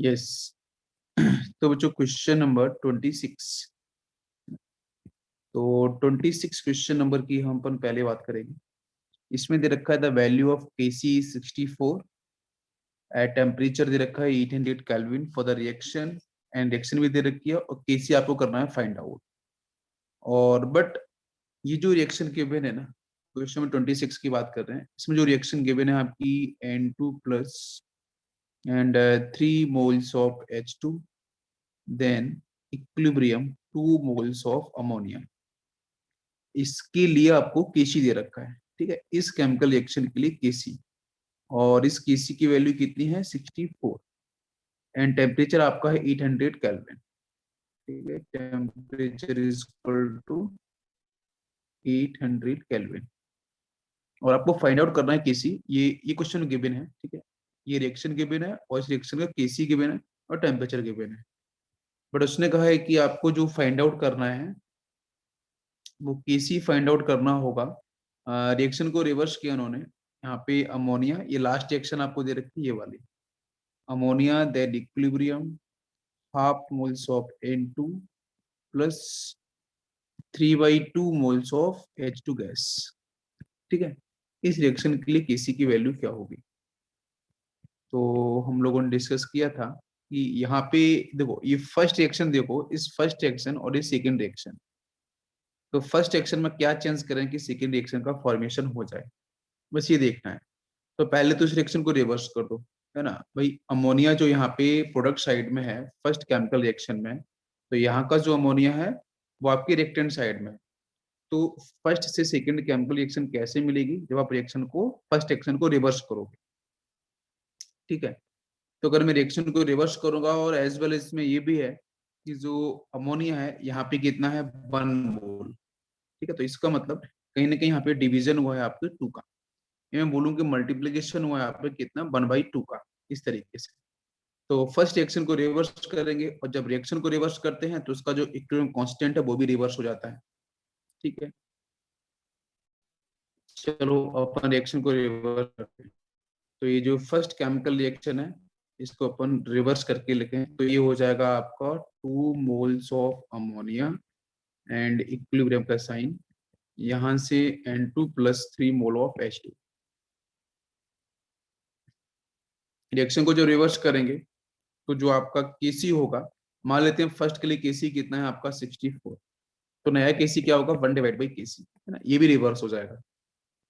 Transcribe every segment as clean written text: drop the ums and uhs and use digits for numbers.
Yes. तो बच्चों question number 26। तो 26 क्वेश्चन नंबर की हम अपन पहले बात करेंगे। इसमें दे रखा है the value of KC 64 at temperature दे रखा है 800 kelvin for the reaction, and reaction भी दे रखी है और केसी आपको करना है फाइंड आउट। और बट ये जो रिएक्शन गिवन है ना, क्वेश्चन में 26 की बात कर रहे हैं, इसमें जो रिएक्शन गिवन है आपकी N2 plus and 3 moles of H2 then equilibrium 2 moles of ammonia, इसके लिए आपको केसी दे रखा है। ठीक है, इस केमिकल रिएक्शन के लिए केसी, और इस केसी की वैल्यू कितनी है 64, एंड टेम्परेचर आपका है 800 केल्विन। ठीक है, temperature is equal to 800 kelvin, और आपको फाइंड आउट करना है केसी। ये क्वेश्चन गिवन है। ठीक है, ये रिएक्शन गिवन है और इस रिएक्शन का केसी गिवन है और टेम्परेचर गिवन है। बट उसने कहा है कि आपको जो फाइंड आउट करना है वो केसी फाइंड आउट करना होगा। रिएक्शन को रिवर्स किया उन्होंने। यहाँ पे अमोनिया, ये लास्ट रिएक्शन आपको दे रखी है ये वाली, ammonia then equilibrium half moles of N2 plus 3/2 moles of H2 gas. ठीक है, इस रिएक्शन के लिए केसी की वैल्यू क्या होगी। तो हम लोगों ने डिस्कस किया था कि यहाँ पे देखो, ये फर्स्ट रिएक्शन देखो, इस फर्स्ट रिएक्शन और इस सेकंड रिएक्शन, तो फर्स्ट रिएक्शन में क्या चेंज करें कि सेकंड रिएक्शन का फॉर्मेशन हो जाए, बस ये देखना है। तो पहले तो इस रिएक्शन को रिवर्स कर दो, है ना भाई। अमोनिया जो यहाँ पे प्रोडक्ट साइड में है फर्स्ट केमिकल रिएक्शन में, तो यहाँ का जो अमोनिया है वो आपकी रिएक्टेंट साइड में। तो फर्स्ट से सेकंड केमिकल रिएक्शन कैसे मिलेगी, जब आप रिएक्शन को फर्स्ट रिएक्शन को रिवर्स करोगे। ठीक है, तो अगर मैं रिएक्शन को रिवर्स करूंगा, और एज वेल इसमें ये भी है कि जो अमोनिया है यहाँ पे कितना है 1 मोल। ठीक है, तो इसका मतलब कहीं ना कहीं यहाँ पे डिवीजन हुआ है आपके 2 का। ये मैं बोलूँ कि मल्टीप्लीकेशन हुआ है यहाँ पे कितना 1/2 का, इस तरीके से। तो फर्स्ट रिएक्शन को रिवर्स करेंगे, और जब रिएक्शन को रिवर्स करते हैं तो उसका जो इक्विलिब्रियम कांस्टेंट है वो भी रिवर्स हो जाता है। ठीक है, चलो अपन रिएक्शन को रिवर्स करते हैं। तो ये जो फर्स्ट केमिकल रिएक्शन है इसको अपन रिवर्स करके लिखें, तो ये हो जाएगा आपका 2 moles of ammonia and equilibrium का साइन, यहां से N2 plus 3 mole of H2। Reaction को जो रिवर्स करेंगे तो जो आपका केसी होगा, मान लेते हैं फर्स्ट के लिए केसी कितना है आपका 64, तो नया केसी क्या होगा 1/केसी, है ना, ये भी रिवर्स हो जाएगा।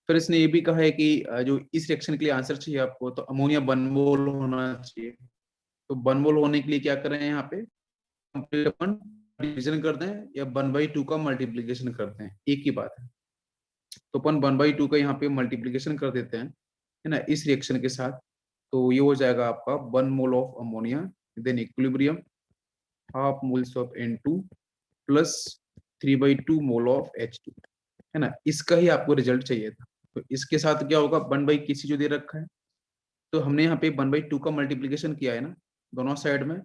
फिर इसने ये भी कहा है कि जो इस रिएक्शन के लिए आंसर चाहिए आपको, तो अमोनिया 1 मोल होना चाहिए। तो 1 मोल होने के लिए क्या करें यहाँ पे, कंप्लीट अपन डिवीजन करते हैं या 1/2 का मल्टीप्लीकेशन करते हैं, एक ही बात है। तो अपन 1/2 का यहाँ पे मल्टीप्लीकेशन कर देते हैं, है ना, इस रिएक्शन के साथ। तो ये हो जाएगा आपका 1 mole of ammonia then equilibrium half moles of N2 plus 3/2 mole of H2, है ना, इसका ही आपको रिजल्ट चाहिए था। तो इसके साथ क्या होगा 1/केसी जो दे रखा है, तो हमने यहाँ पे 1/2 का मल्टीप्लीकेशन किया है ना दोनों साइड में,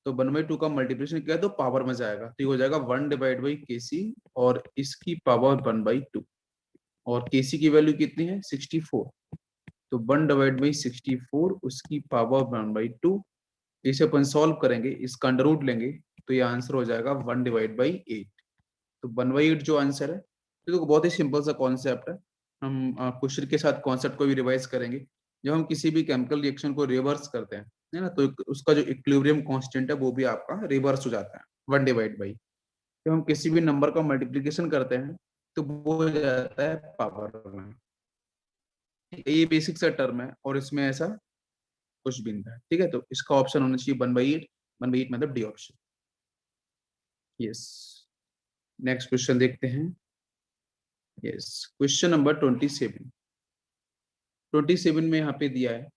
तो 1/2 का मल्टीप्लीकेशन किया तो पावर में जाएगा, तो ये हो जाएगा 1/केसी, और इसकी पावर 1/2, और केसी की वैल्यू कितनी है 64, तो 1/64 उसकी पावर 1/2। इसे अपन सॉल्व करेंगे, इसका अंडर रूट लेंगे, तो ये आंसर हो जाएगा 1/8। तो 1/8 जो आंसर है, तो बहुत ही सिंपल सा कॉन्सेप्ट है। हम क्वेश्चन के साथ कॉन्सेप्ट को भी रिवाइज करेंगे। जब हम किसी भी केमिकल रिएक्शन को रिवर्स करते हैं, है ना, तो उसका जो इक्विलिब्रियम कांस्टेंट है वो भी आपका रिवर्स हो जाता है 1/। जब हम किसी भी नंबर का मल्टीप्लीकेशन करते हैं तो वो हो जाता है पावर में। ये बेसिक सा टर्म है, और इसमें ऐसा कुछ भी नहीं है। ठीक है, तो इसका ऑप्शन होना चाहिए 1/8। 1/8 मतलब D option. Yes, next question देखते हैं। Yes, question number 27। 27 में यहाँ पे दिया है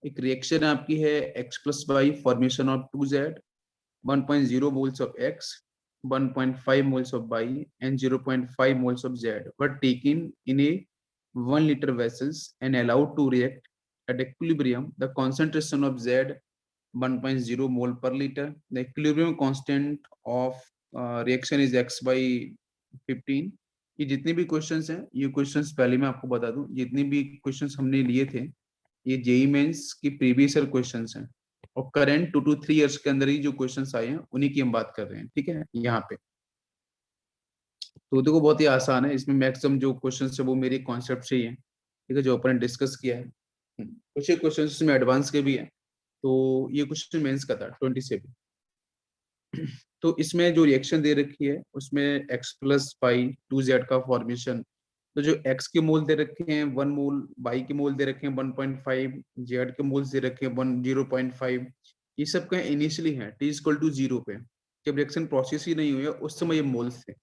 एक रिएक्शन आपकी है X+Y formation of 2Z, 1.0 moles of X, 1.5 moles of Y and 0.5 moles of Z were taken in a 1 liter vessels and allowed to react at equilibrium. The concentration of Z 1.0 mole per liter. The equilibrium constant of reaction is X by 15। ये जितने भी questions हैं, ये questions पहले मैं आपको बता दूं, जितने भी क्वेश्चंस हमने लिए थे ये जेई मेंस की प्रीवियस ईयर क्वेश्चंस हैं। और करेंट 2 to 3 इयर्स के अंदर ही जो क्वेश्चंस आए हैं उन्हीं की हम बात कर रहे हैं, ठीक है। यहाँ पे तो देखो बहुत ही आसान है, इसमें मैक्सिमम जो क्वेश्चन है वो मेरे कॉन्सेप्ट से ही है, ठीक है, जो अपन ने डिस्कस किया है। कुछ एक क्वेश्चन इसमें एडवांस के भी है। तो ये क्वेश्चन मेंस का था 27। तो इसमें जो रिएक्शन दे रखी है उसमें x प्लस बाई 2z का फॉर्मेशन। तो जो x के मोल दे रखे हैं 1 मोल, y के मोल दे रखे हैं 1.5, z के मोल्स दे रखे हैं 0.5, ये सब का इनिशियली है t इक्वल टू 0 पे, जब रिएक्शन प्रोसेस ही नहीं हुई है उस समय ये मोल्स थे।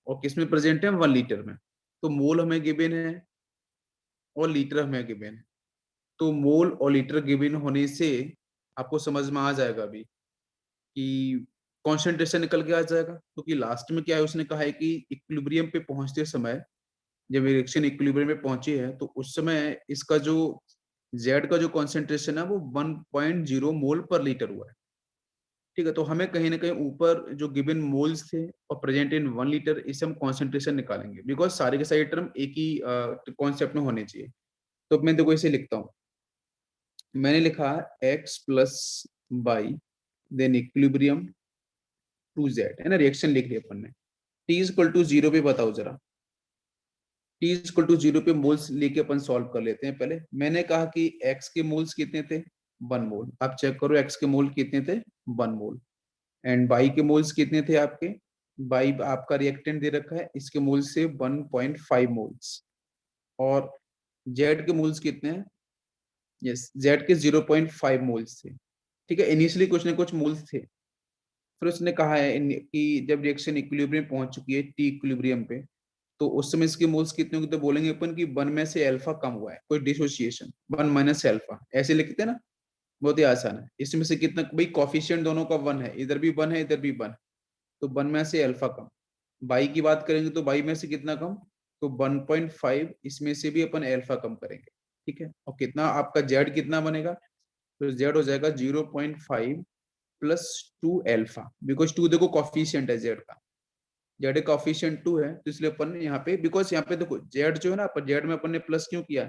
और किस में प्रेजेंट है, 1 लीटर में। तो मोल हमें गिवन है और लीटर हमें गिवन है। तो मोल और लीटर गिवन होने से आपको समझ में आ जाएगा अभी कि कॉन्सेंट्रेशन निकल के आ जाएगा, क्योंकि लास्ट में क्या है, उसने कहा है कि इक्विलिब्रियम पे पहुंचते समय, जब रिएक्शन इक्विलिब्रियम में पहुंची है तो उस समय इसका जो जेड का जो कॉन्सेंट्रेशन है वो 1.0 मोल पर लीटर हुआ है, ठीक है। तो हमें कहीं ना कहीं ऊपर जो गिवन मोल्स थे और प्रेजेंट इन 1 लीटर, इससे हम कॉन्सेंट्रेशन निकालेंगे, बिकॉज सारे के सारे टर्म एक ही कॉन्सेप्ट में होने चाहिए। तो मैं देखो इसे लिखता हूँ, मैंने लिखा x plus y then equilibrium 2z, है ना, रिएक्शन लिख लिया अपन ने। t इक्वल टू 0 पे बताओ जरा, t इक्वल टू 0 पे मोल्स लेके अपन सॉल्व कर लेते हैं। पहले मैंने कहा कि x के मोल्स कितने थे, 1 मोल। आप चेक करो x के मोल कितने थे, 1 मोल। एंड y के मोल्स कितने थे आपके, y आपका रिएक्टेंट दे रखा है, इसके मोल से 1.5 मोल्स। और z के मोल्स कितने हैं, यस, z के 0.5 मोल्स थे, ठीक है। इनिशियली कुछ ना कुछ मोल्स थे। फिर उसने कहा है कि जब रिएक्शन इक्विलिब्रियम पहुंच चुकी है, टी इक्विलिब्रियम पे, तो उस समय इसके मोल्स कितने होंगे, तो बोलेंगे अपन कि 1 में से अल्फा कम हुआ है, कोई डिसोसिएशन, 1 माइनस अल्फा, ऐसे लिखते हैं ना। बहुत ही आसान है। इसमें से कितना, भाई कॉफिशिएंट दोनों का 1 है, इधर भी 1 है इधर भी 1, तो 1 में से अल्फा कम। बाई की बात करेंगे तो बाई में से कितना कम, तो 1.5, इसमें से भी अपन अल्फा कम करेंगे, ठीक है। और कितना आपका जेड कितना बनेगा, तो जेड हो जाएगा 0.5 प्लस 2 अल्फा, बिकॉज 2 देखो कॉफिशिएंट है जेड का, जेड का ऑफिशिएंट 2 है, तो इसलिए अपन ने यहाँ पे, बिकॉज यहाँ पे देखो जेड जो है ना, अपन जेड में अपन ने प्लस क्यों किया,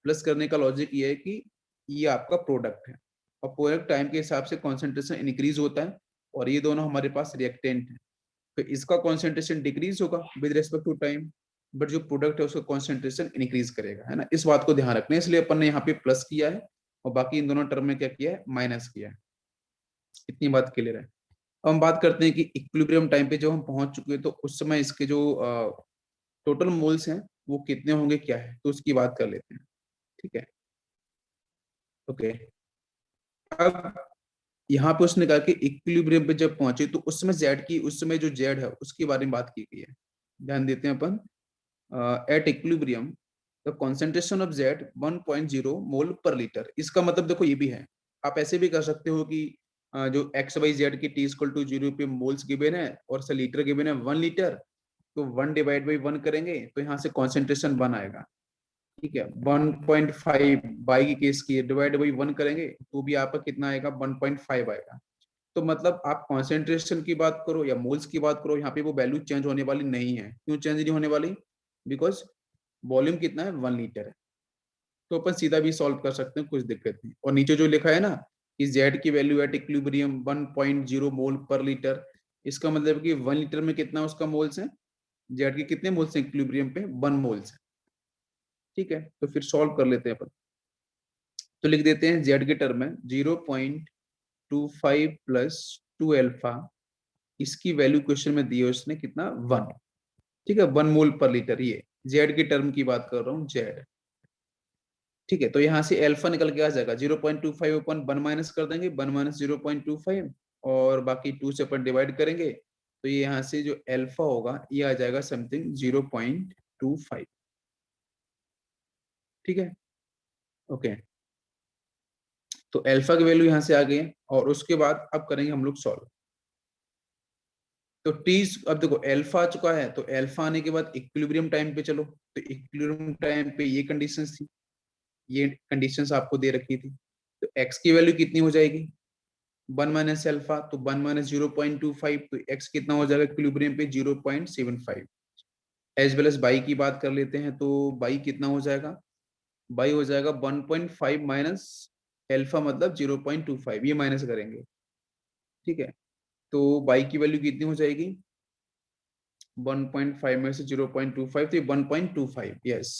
प्लस करने का लॉजिक ये है कि ये आपका प्रोडक्ट है, और प्रोडक्ट टाइम के हिसाब से कॉन्सेंट्रेशन इंक्रीज होता है, और ये दोनों हमारे पास रिएक्टेंट है, तो इसका कॉन्सेंट्रेशन डिक्रीज होगा with respect to time, but जो प्रोडक्ट है उसका कॉन्सेंट्रेशन इंक्रीज करेगा, है ना। इस बात को ध्यान रखना है, इसलिए अपन ने यहाँ पे प्लस किया है और बाकी इन दोनों टर्म में क्या किया है, माइनस किया है। इतनी बात क्लियर है। अब हम बात करते हैं कि इक्विलिब्रियम टाइम पे जब हम पहुंच चुके हैं तो उस समय इसके जो टोटल मोल्स हैं वो कितने होंगे क्या है, तो उसकी बात कर लेते हैं, ठीक है। ओके, अब यहाँ पे उसने कहा कि इक्विलिब्रियम पे जब पहुंचे तो उस समय जेड की, उस समय जो जेड है उसके बारे में बात की गई है। ध्यान देते हैं अपन, at equilibrium the concentration of Z 1.0 mole पर लीटर। इसका मतलब देखो ये भी है, आप ऐसे भी कर सकते हो कि जो एक्स वाई जेड की टी इक्वल टू 0 पे मोल्स गिवन है और से लीटर गिवन है 1 लीटर, तो 1 डिवाइड बाई 1 करेंगे तो यहाँ से कॉन्सेंट्रेशन 1 आएगा, ठीक है। 1.5 बाई की केस की डिवाइड बाई 1 करेंगे तो भी आपका कितना आएगा, 1.5 आएगा। तो मतलब आप कॉन्सेंट्रेशन की बात करो या मोल्स की बात करो, यहाँ पे वो वैल्यू चेंज होने वाली नहीं है। क्यों चेंज नहीं होने वाली, बिकॉज वॉल्यूम कितना है, 1 लीटर है। तो अपन सीधा भी सॉल्व कर सकते हैं, कुछ दिक्कत नहीं। और नीचे जो लिखा है ना कि जेड की वैल्यू एट इक्विलिब्रियम 1.0 मोल पर लीटर, इसका मतलब कि 1 लीटर में कितना उसका मोल्स है, जेड के कितने मोल्स हैं इक्विलिब्रियम पे, 1 मोल्स है, ठीक है। तो फिर सॉल्व कर लेते हैं अपन। तो लिख देते हैं जेड के टर्म में 0.25 प्लस 2 अल्फा, इसकी वैल्यू क्वेश्चन में दी है उसने कितना, 1, ठीक है, 1 मोल पर लीटर। ये जेड के टर्म की बात कर रहा हूँ, जेड, ठीक है। तो यहाँ से अल्फा निकल के आ जाएगा 0.25 अपन 1 माइनस कर देंगे, 1 माइनस 0.25, और बाकी 2 से अपन डिवाइड करेंगे, तो ये यहाँ से जो अल्फा होगा ये आ जाएगा समथिंग 0.25, ठीक है। ओके, तो अल्फा की वैल्यू यहाँ से आ गई है, और उसके बाद अब करेंगे हम लोग सॉल्व। तो टी, अब देखो अल्फा आ चुका है, तो अल्फा आने के बाद इक्विलिब्रियम टाइम पे चलो, तो इक्विलिब्रियम टाइम पे ये कंडीशंस थी, ये कंडीशंस आपको दे रखी थी। तो एक्स की वैल्यू कितनी हो जाएगी, 1 माइनस अल्फा, तो 1 माइनस 0.25, तो एक्स कितना हो जाएगा इक्विलिब्रियम पे, 0.75। एज वेल एज बाई की बात कर लेते हैं, तो बाई कितना हो जाएगा, बाई हो जाएगा 1.5 माइनस अल्फा मतलब 0.25, ये माइनस करेंगे, ठीक है। तो बाई की वैल्यू कितनी हो जाएगी, 1.5 में से 0.25, तो ये 1.25, यस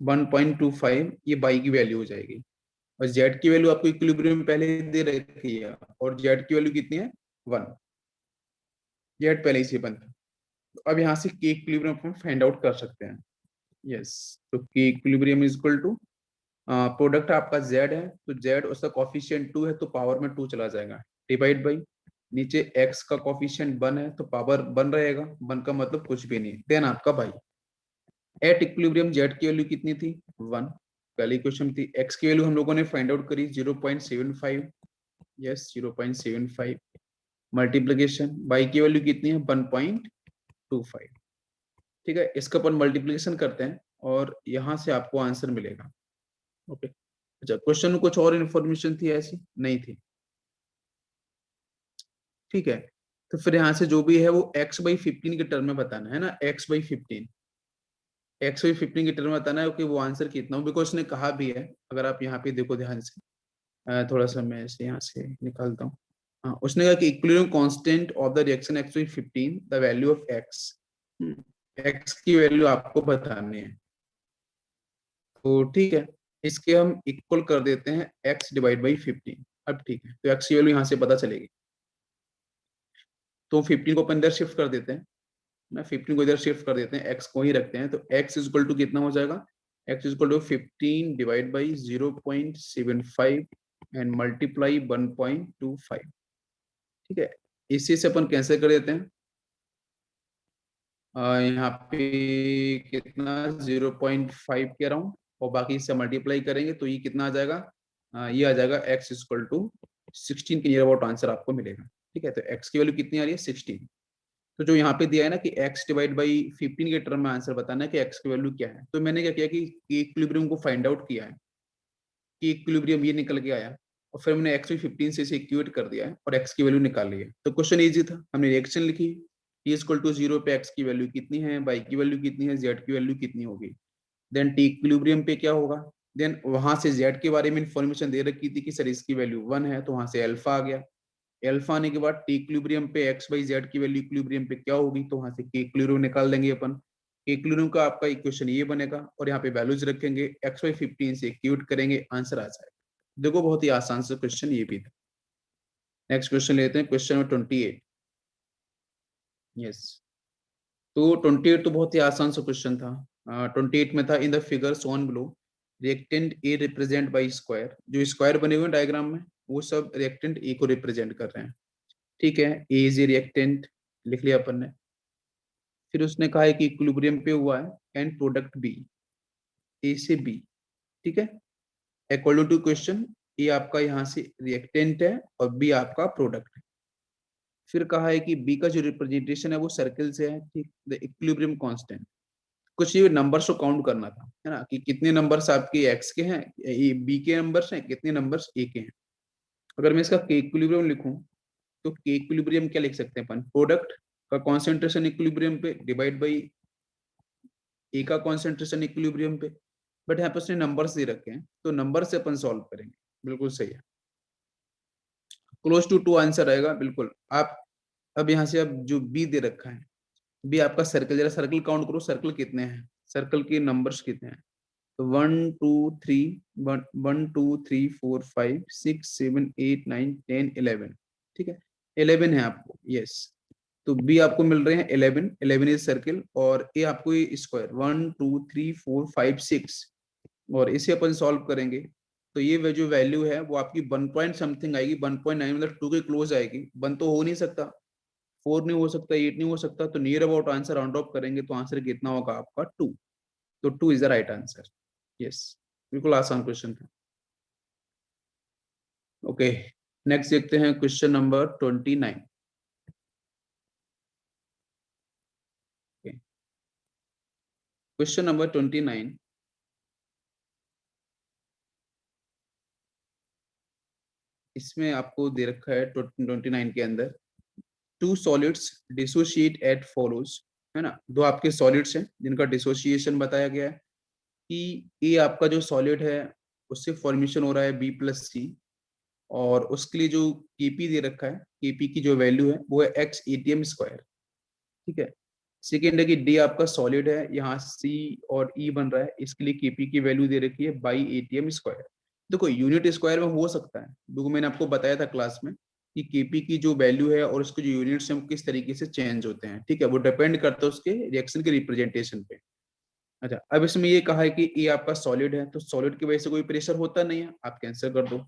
1.25 ये बाई की वैल्यू हो जाएगी। और जेड की वैल्यू आपको इक्विलिब्रियम में पहले दे रखी है, और जेड की वैल्यू कितनी है, 1, जेड पहले ही से बंद है। तो अब यहाँ से के इक्विलिब्रियम हम फाइंड आउट कर सकते हैं, यस। तो K equilibrium is equal to, product आपका z है, तो z उसका कॉफिशिएंट 2 है, तो पावर में 2 चला जाएगा, डिवाइड बाई नीचे x का कॉफिशिएंट 1 है, तो पावर 1 रहेगा, 1 का मतलब कुछ भी नहीं, देन आपका बाई एट इक्विलिब्रियम z की वैल्यू कितनी थी, 1, पहली क्वेश्चन थी। x की वैल्यू हम लोगों ने फाइंड आउट करी 0.75, यस 0.75, मल्टीप्लीकेशन बाई की वैल्यू कितनी है, 1.25, ठीक है। इसका अपन मल्टीप्लीकेशन करते हैं और यहाँ से आपको आंसर मिलेगा, ओके। अच्छा, क्वेश्चन में कुछ और इन्फॉर्मेशन थी ऐसी, नहीं थी, ठीक है। तो फिर यहाँ से जो भी है वो x/15 के टर्म में बताना है ना, x/15, x/15 के टर्म में बताना है कि वो आंसर कितना हो, बिकॉज उसने कहा भी है, अगर आप यहाँ पे देखो ध्यान से, थोड़ा सा मैं इसे यहाँ से निकालता हूँ। हाँ, उसने कहा कि equilibrium constant of the reaction x/15, the value of x, x की वैल्यू आपको बतानी है, तो ठीक है, इसके हम इक्वल कर देते हैं x/15। अब ठीक है, तो x की वैल्यू यहाँ से पता चलेगी, तो 15 को अपन इधर शिफ्ट कर देते हैं ना, 15 को इधर शिफ्ट कर देते हैं, x को ही रखते हैं, तो x इज इक्वल टू कितना हो जाएगा, x is equal to 15 divide by 0.75 and multiply 1.25, ठीक है। इसी से अपन कैंसिल कर देते हैं, यहाँ पे कितना 0.5 के अराउंड, और बाकी इससे मल्टीप्लाई करेंगे तो ये कितना आ जाएगा, ये आ जाएगा x इक्वल टू 16 के नियर अबाउट आंसर आपको मिलेगा, ठीक है। तो x की वैल्यू कितनी आ रही है, 16। तो जो यहाँ पे दिया है ना कि x डिवाइड बाई 15 के टर्म में आंसर बताना है कि x की वैल्यू क्या है, तो मैंने क्या किया कि इक्विलिब्रियम को फाइंड आउट किया है, कि इक्विलिब्रियम ये निकल के आया, और फिर हमने x भी 15 से इसे इक्वेट कर दिया है और x की वैल्यू निकाल ली है। तो क्वेश्चन इजी था, हमने रिएक्शन लिखी, t इक्वल टू 0 पे x की वैल्यू कितनी है, y की वैल्यू कितनी है, z की वैल्यू कितनी होगी, देन t इक्विलिब्रियम पे क्या होगा, देन वहां से z के बारे में इंफॉर्मेशन दे रखी थी कि सर इसकी वैल्यू 1 है, तो वहां से अल्फा आ गया, अल्फा आने के बाद टी इक्विलिब्रियम पे x बाई जेड की वैल्यू इक्विलिब्रियम पे क्या होगी, तो वहां से के इक्विलिब्रियम निकाल देंगे अपन, इक्विलिब्रियम का आपका इक्वेशन ये बनेगा, और यहाँ पे वैल्यूज रखेंगे, x/15 से इक्वेट करेंगे, आंसर आ जाएगा। देखो बहुत ही आसान सा क्वेश्चन ये भी था। नेक्स्ट क्वेश्चन लेते हैं, क्वेश्चन नंबर 28, यस। तो 28 तो बहुत ही आसान सा क्वेश्चन था। 28 में था, in the figure shown below reactant A represent by square, जो स्क्वायर बने हुए डायग्राम में वो सब रिएक्टेंट ए को रिप्रेजेंट कर रहे हैं, ठीक है। ए इज ए रिएक्टेंट लिख लिया अपन ने, फिर उसने कहा है कि इक्विलिब्रियम पे हुआ है एंड प्रोडक्ट बी, ए से बी, ठीक है। अकॉर्डिंग टू क्वेश्चन ए आपका यहाँ से रिएक्टेंट है और बी आपका प्रोडक्ट है। फिर कहा है कि बी का जो रिप्रेजेंटेशन है वो सर्कल से है, ठीक, द इक्विलिब्रियम कांस्टेंट, कुछ ये नंबर्स को काउंट करना था, है ना, कि कितने नंबर्स आपके एक्स के हैं, बी के नंबर्स हैं, कितने नंबर्स ए के हैं। अगर मैं इसका के इक्विलिब्रियम लिखूं, तो के इक्विलिब्रियम क्या लिख सकते हैं अपन, प्रोडक्ट का कॉन्सेंट्रेशन इक्विलिब्रियम पे डिवाइड बाई ए का कॉन्सेंट्रेशन इक्विलिब्रियम पे, बट यहाँ पे उसने नंबर्स दे रखे हैं, तो नंबर से अपन सॉल्व करेंगे, बिल्कुल सही है, क्लोज टू 2 आंसर आएगा बिल्कुल। आप अब यहाँ से अब जो बी दे रखा है, बी आपका सर्कल, जरा सर्कल काउंट करो, सर्कल कितने हैं, सर्कल के नंबर्स कितने हैं, तो 1 2 3 1 2 3 4 5 6 7 8 9 10 11, ठीक है, 11 है आपको, यस। तो बी आपको मिल रहे हैं 11, 11 इज सर्किल, और ए आपको ये स्क्वायर 1 2 3 4 5 6, और इसे अपन सॉल्व करेंगे, तो ये जो वैल्यू है वो आपकी 1 पॉइंट समथिंग आएगी, 1.9 मतलब 2 के क्लोज आएगी, 1 तो हो नहीं सकता, 4 नहीं हो सकता, 8 नहीं हो सकता, तो near about answer round of करेंगे तो आंसर कितना होगा आपका 2, तो 2 is the right answer, yes. बिल्कुल आसान क्वेश्चन था, ओके। नेक्स्ट देखते हैं क्वेश्चन नंबर 29, क्वेश्चन नंबर 29, इसमें आपको दे रखा है 29 के अंदर, two solids dissociate at follows, है ना, दो आपके सॉलिड्स हैं जिनका डिसोसिएशन बताया गया है, कि ए आपका जो सॉलिड है उससे फॉर्मेशन हो रहा है B+C, और उसके लिए जो केपी दे रखा है, केपी की जो वैल्यू है वो है एक्स एटीएम स्क्वायर। ठीक है। सेकेंड है कि डी आपका सॉलिड है, यहाँ सी और ई बन रहा है, इसके लिए केपी की वैल्यू दे रखी है बाई एटीएम स्क्वायर। देखो यूनिट स्क्वायर में हो सकता है, देखो मैंने आपको बताया था क्लास में कि केपी की जो वैल्यू है और उसके जो यूनिट्स हैं वो किस तरीके से चेंज होते हैं। ठीक है, वो डिपेंड करता है उसके रिएक्शन के रिप्रेजेंटेशन पे। अच्छा, अब इसमें ये कहा है कि ए आपका सॉलिड है, तो सॉलिड की वजह से कोई प्रेशर होता नहीं है, आप कैंसिल कर दो।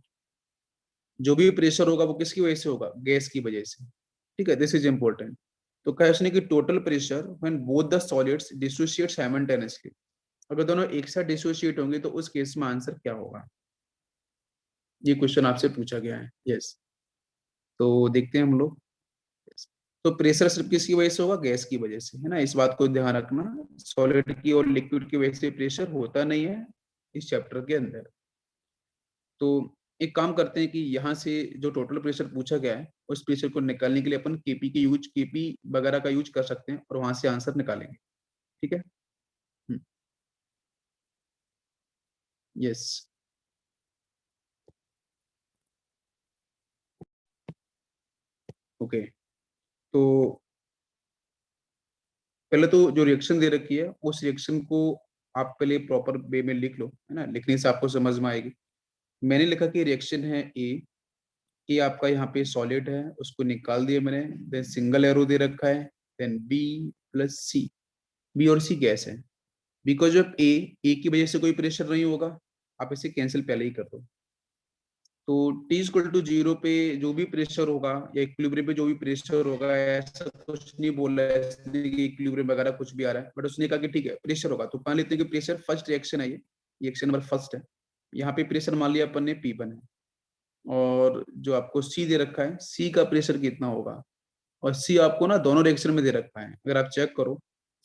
जो भी प्रेशर होगा वो किसकी वजह से होगा, गैस की वजह से। ठीक है, दिस इज इंपॉर्टेंट। तो कहा इसने कि total pressure when both the solids dissociate simultaneously, अगर दोनों एक साथ डिसोशिएट होंगे तो उस केस में आंसर क्या होगा, ये क्वेश्चन आपसे पूछा गया है। यस, तो देखते हैं हम लोग। Yes. तो प्रेशर सिर्फ किसकी वजह से होगा, गैस की वजह से, है ना, इस बात को ध्यान रखना। सॉलिड की और लिक्विड की वजह से प्रेशर होता नहीं है इस चैप्टर के अंदर। तो एक काम करते हैं कि यहाँ से जो टोटल प्रेशर पूछा गया है उस प्रेशर को निकालने के लिए अपन केपी के यूज, केपी वगैरह का यूज कर सकते हैं और वहां से आंसर निकालेंगे। ठीक है। यस। ओके, तो पहले तो जो रिएक्शन दे रखी है उस रिएक्शन को आप पहले प्रॉपर वे में लिख लो, है ना, लिखने से आपको समझ में आएगी। मैंने लिखा कि रिएक्शन है ए आपका यहाँ पे सॉलिड है, उसको निकाल दिया मैंने, देन सिंगल एरो दे रखा है, देन बी प्लस सी, बी और सी गैस है। बिकॉज ऑफ ए की वजह से कोई प्रेशर नहीं होगा, आप इसे कैंसिल पहले ही कर दो। तो टी इक्वल टू जीरो पे जो भी प्रेशर होगा या इक्विलिब्रियम पे जो भी प्रेशर होगा, ऐसा कुछ नहीं बोल रहा है इसने कि इक्विलिब्रियम वगैरह कुछ भी आ रहा है, बट उसने कहा कि ठीक है प्रेशर होगा, तो मान लेते हैं कि प्रेशर फर्स्ट रिएक्शन है, ये रिएक्शन नंबर फर्स्ट है। यहाँ पे प्रेशर मान लिया अपन ने P1 है, और जो आपको सी दे रखा है, सी का प्रेशर कितना होगा, और सी आपको ना दोनों रिएक्शन में दे रखा है। अगर आप चेक करो,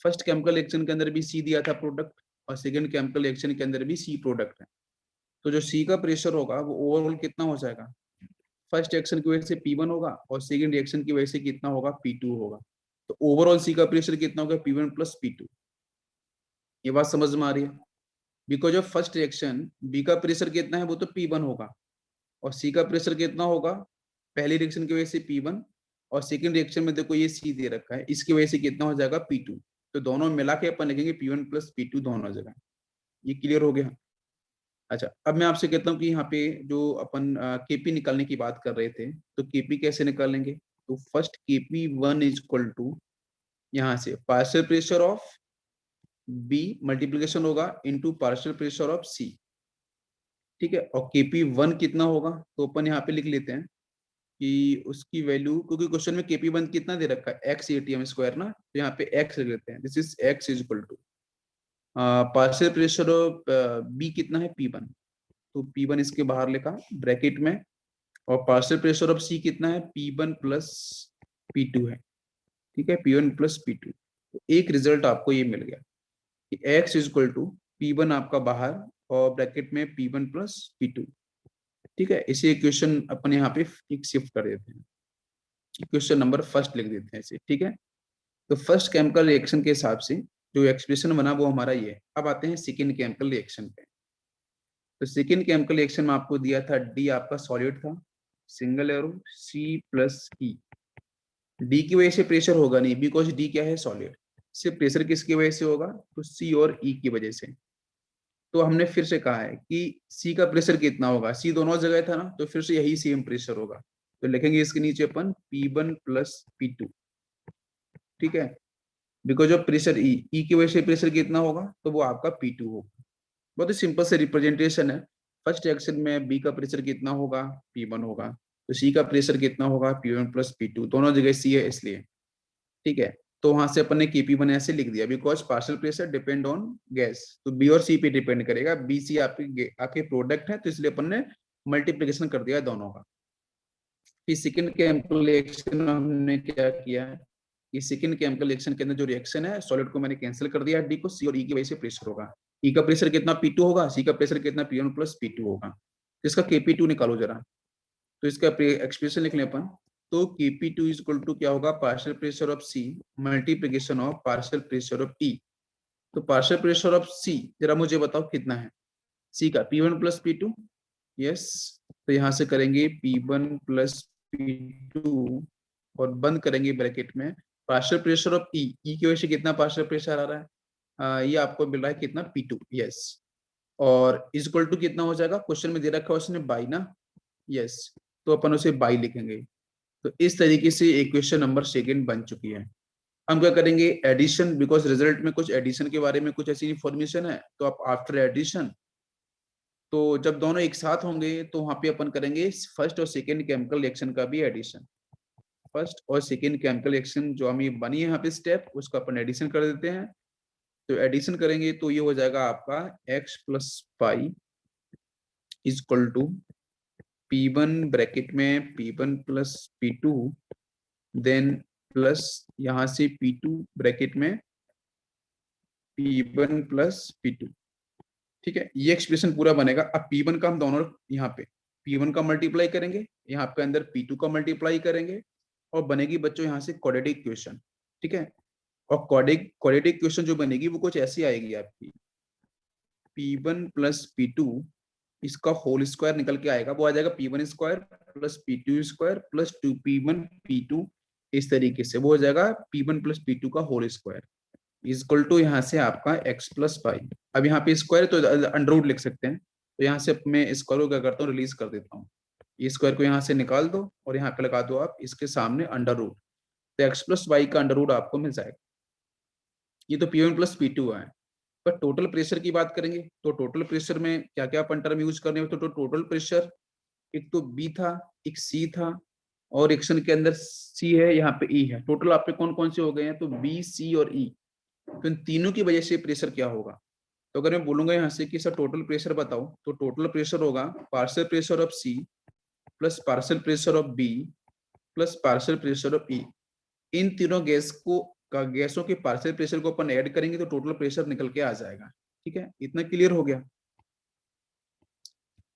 फर्स्ट केमिकल रिएक्शन के अंदर भी सी दिया था प्रोडक्ट, और सेकंड केमिकल रिएक्शन के अंदर भी सी प्रोडक्ट है। तो जो सी का प्रेशर होगा वो ओवरऑल कितना हो जाएगा, फर्स्ट रिएक्शन की वजह से P1 होगा और सेकंड रिएक्शन की वजह से कितना होगा, P2 होगा। तो ओवरऑल सी का प्रेशर कितना होगा, P1 प्लस P2। ये बात समझ में आ रही है। Because of first reaction B का प्रेशर कितना है वो तो P1 होगा, और सी का प्रेशर कितना होगा, पहली रिएक्शन की वजह से P1, और सेकंड रिएक्शन में देखो ये सी दे रखा है, इसकी वजह से कितना हो जाएगा, P2। तो दोनों मिला के अपन लिखेंगे P1 प्लस P2 दोनों जगह। ये क्लियर हो गया। अच्छा, अब मैं आपसे कहता हूँ कि यहाँ पे जो अपन केपी निकालने की बात कर रहे थे, तो केपी कैसे निकालेंगे। तो first Kp one is equal to, यहाँ से partial pressure of B multiplication होगा into partial pressure of C. ठीक है, और केपी वन कितना होगा, तो अपन यहाँ पे लिख लेते हैं कि उसकी वैल्यू, क्योंकि क्वेश्चन में केपी वन कितना दे रखा है, एक्स एटीएम स्क्वायर ना, तो यहाँ पे एक्स लिख लेते हैं, this is x is equal to partial pressure of B कितना है, P1। तो P1 इसके बाहर लिखा ब्रैकेट में, और पार्शियल प्रेशर ऑफ सी कितना है, P1 प्लस P2 है। ठीक है, P1 प्लस P2। तो एक रिजल्ट आपको ये मिल गया कि x is equal to P1 आपका बाहर, और ब्रैकेट में P1 प्लस P2। ठीक है, इसे इक्वेशन अपन यहाँ पे एक शिफ्ट कर देते हैं, इक्वेशन नंबर फर्स्ट लिख देते हैं इसे। ठीक है, तो फर्स्ट केमिकल रिएक्शन के हिसाब से जो एक्सप्रेशन बना वो हमारा ये है। अब आते हैं सेकेंड केमिकल रिएक्शन पे। तो सेकेंड केमिकल रिएक्शन में आपको दिया था डी आपका सॉलिड था, सिंगल एरो सी प्लस ई। डी की वजह से प्रेशर होगा नहीं, बिकॉज डी क्या है, सॉलिड। सिर्फ प्रेशर किसकी वजह से होगा, तो सी और ई की वजह से। तो हमने फिर से कहा है कि सी का प्रेशर कितना होगा, सी दोनों जगह था ना, तो फिर से यही सेम प्रेशर होगा। तो लिखेंगे इसके नीचे अपन P1 प्लस P2। ठीक है, बिकॉज ऑफ प्रेशर ई की वजह से प्रेशर कितना होगा, तो वो आपका P2 होगा। बहुत ही सिंपल से रिप्रेजेंटेशन है। फर्स्ट रिएक्शन में बी का प्रेशर कितना होगा, P1 होगा, तो सी का प्रेशर कितना होगा, P1 प्लस P2, दोनों जगह सी है इसलिए। ठीक है, तो वहां से अपन ने केपी1 ऐसे लिख दिया, because partial pressure depend on gas, तो बी और सी पे डिपेंड करेगा, बी सी आपके प्रोडक्ट है, तो इसलिए अपन ने मल्टीप्लीकेशन कर दिया दोनों का। फिर सेकंड केमिकल रिएक्शन में हमने क्या किया है कि सेकंड केमिकल रिएक्शन के अंदर जो रिएक्शन है, सॉलिड को मैंने कैंसिल कर दिया, डी को, सी और ई की वजह से प्रेशर होगा। ई का प्रेशर कितना, P2 होगा, सी का प्रेशर कितना, P1 प्लस P2 होगा। तो इसका Kp2 निकालो जरा। तो इसका एक्सप्रेशन लिख लें अपन। तो Kp2 इज इक्वल टू क्या होगा, partial pressure of C multiplication of partial pressure of E. तो पार्शियल प्रेशर ऑफ सी जरा मुझे बताओ कितना है, सी का P1 प्लस P2, यस, तो यहाँ से करेंगे P1 प्लस P2 और बंद करेंगे ब्रैकेट में पार्शियल प्रेशर ऑफ ई की वजह से कितना पार्शियल प्रेशर आ रहा है, ये आपको मिल रहा है कितना P2। यस, और इज इक्वल टू कितना हो जाएगा, क्वेश्चन में दे रखा है उसने बाई ना। यस, तो अपन उसे बाई लिखेंगे। तो इस तरीके से इक्वेशन नंबर सेकंड बन चुकी है। हम क्या करेंगे, एडिशन, बिकॉज रिजल्ट में कुछ एडिशन के बारे में कुछ ऐसी इंफॉर्मेशन है, तो आप आफ्टर एडिशन, तो जब दोनों एक साथ होंगे तो वहां पे अपन करेंगे फर्स्ट और सेकेंड केमिकल रिएक्शन का भी एडिशन। फर्स्ट और सेकेंड केमिकल रिएक्शन जो हमें बनी है यहाँ पे स्टेप, उसका अपन एडिशन कर देते हैं। तो एडिशन करेंगे तो ये हो जाएगा आपका x plus y is equal to P1 bracket में P1 plus P2 then plus यहाँ से P2 ब्रैकेट में P1 प्लस P2। ठीक है, ये एक्सप्रेशन पूरा बनेगा। अब P1 का हम दोनों यहाँ पे P1 का मल्टीप्लाई करेंगे, यहाँ पे अंदर P2 का मल्टीप्लाई करेंगे और बनेगी बच्चों यहाँ से क्वाड्रेटिक इक्वेशन। ठीक है, और क्वाड्रेटिक इक्वेशन जो बनेगी वो कुछ ऐसी आएगी आपकी, P1 प्लस P2 इसका होल स्क्वायर निकल के आएगा, वो आ जाएगा P1 square plus P2 square plus 2P1 P2, इस तरीके से वो हो जाएगा P1 प्लस P2 का होल स्क्वायर इक्वल टू यहाँ से आपका x प्लस पाई। अब यहाँ पे स्क्वायर तो अंडर रूट लिख सकते हैं, तो यहाँ से मैं स्क्वायर को क्या करता हूँ, रिलीज कर देता हूँ। ये स्क्वायर को यहाँ से निकाल दो और यहाँ पे लगा दो आप इसके सामने अंडर रूट, तो x प्लस वाई का अंडर रूट आपको मिल जाएगा। ये तो P1 प्लस P2 है। पर टोटल प्रेशर की बात करेंगे तो टोटल प्रेशर में क्या क्या अपन टर्म यूज करने में, तो टोटल प्रेशर एक तो B था, एक C था, और रिएक्शन के अंदर C है, यहाँ पे E है। टोटल आप पे कौन कौन से हो गए हैं, तो B, C और E। तो इन तीनों की वजह से प्रेशर क्या होगा, तो अगर मैं बोलूंगा यहाँ से कि सर टोटल प्रेशर बताओ, तो टोटल प्रेशर होगा partial pressure of C plus partial pressure of B plus partial pressure of E. इन तीनों गैसों के पार्शियल प्रेशर को अपन ऐड करेंगे तो टोटल प्रेशर निकल के आ जाएगा। ठीक है, इतना क्लियर हो गया।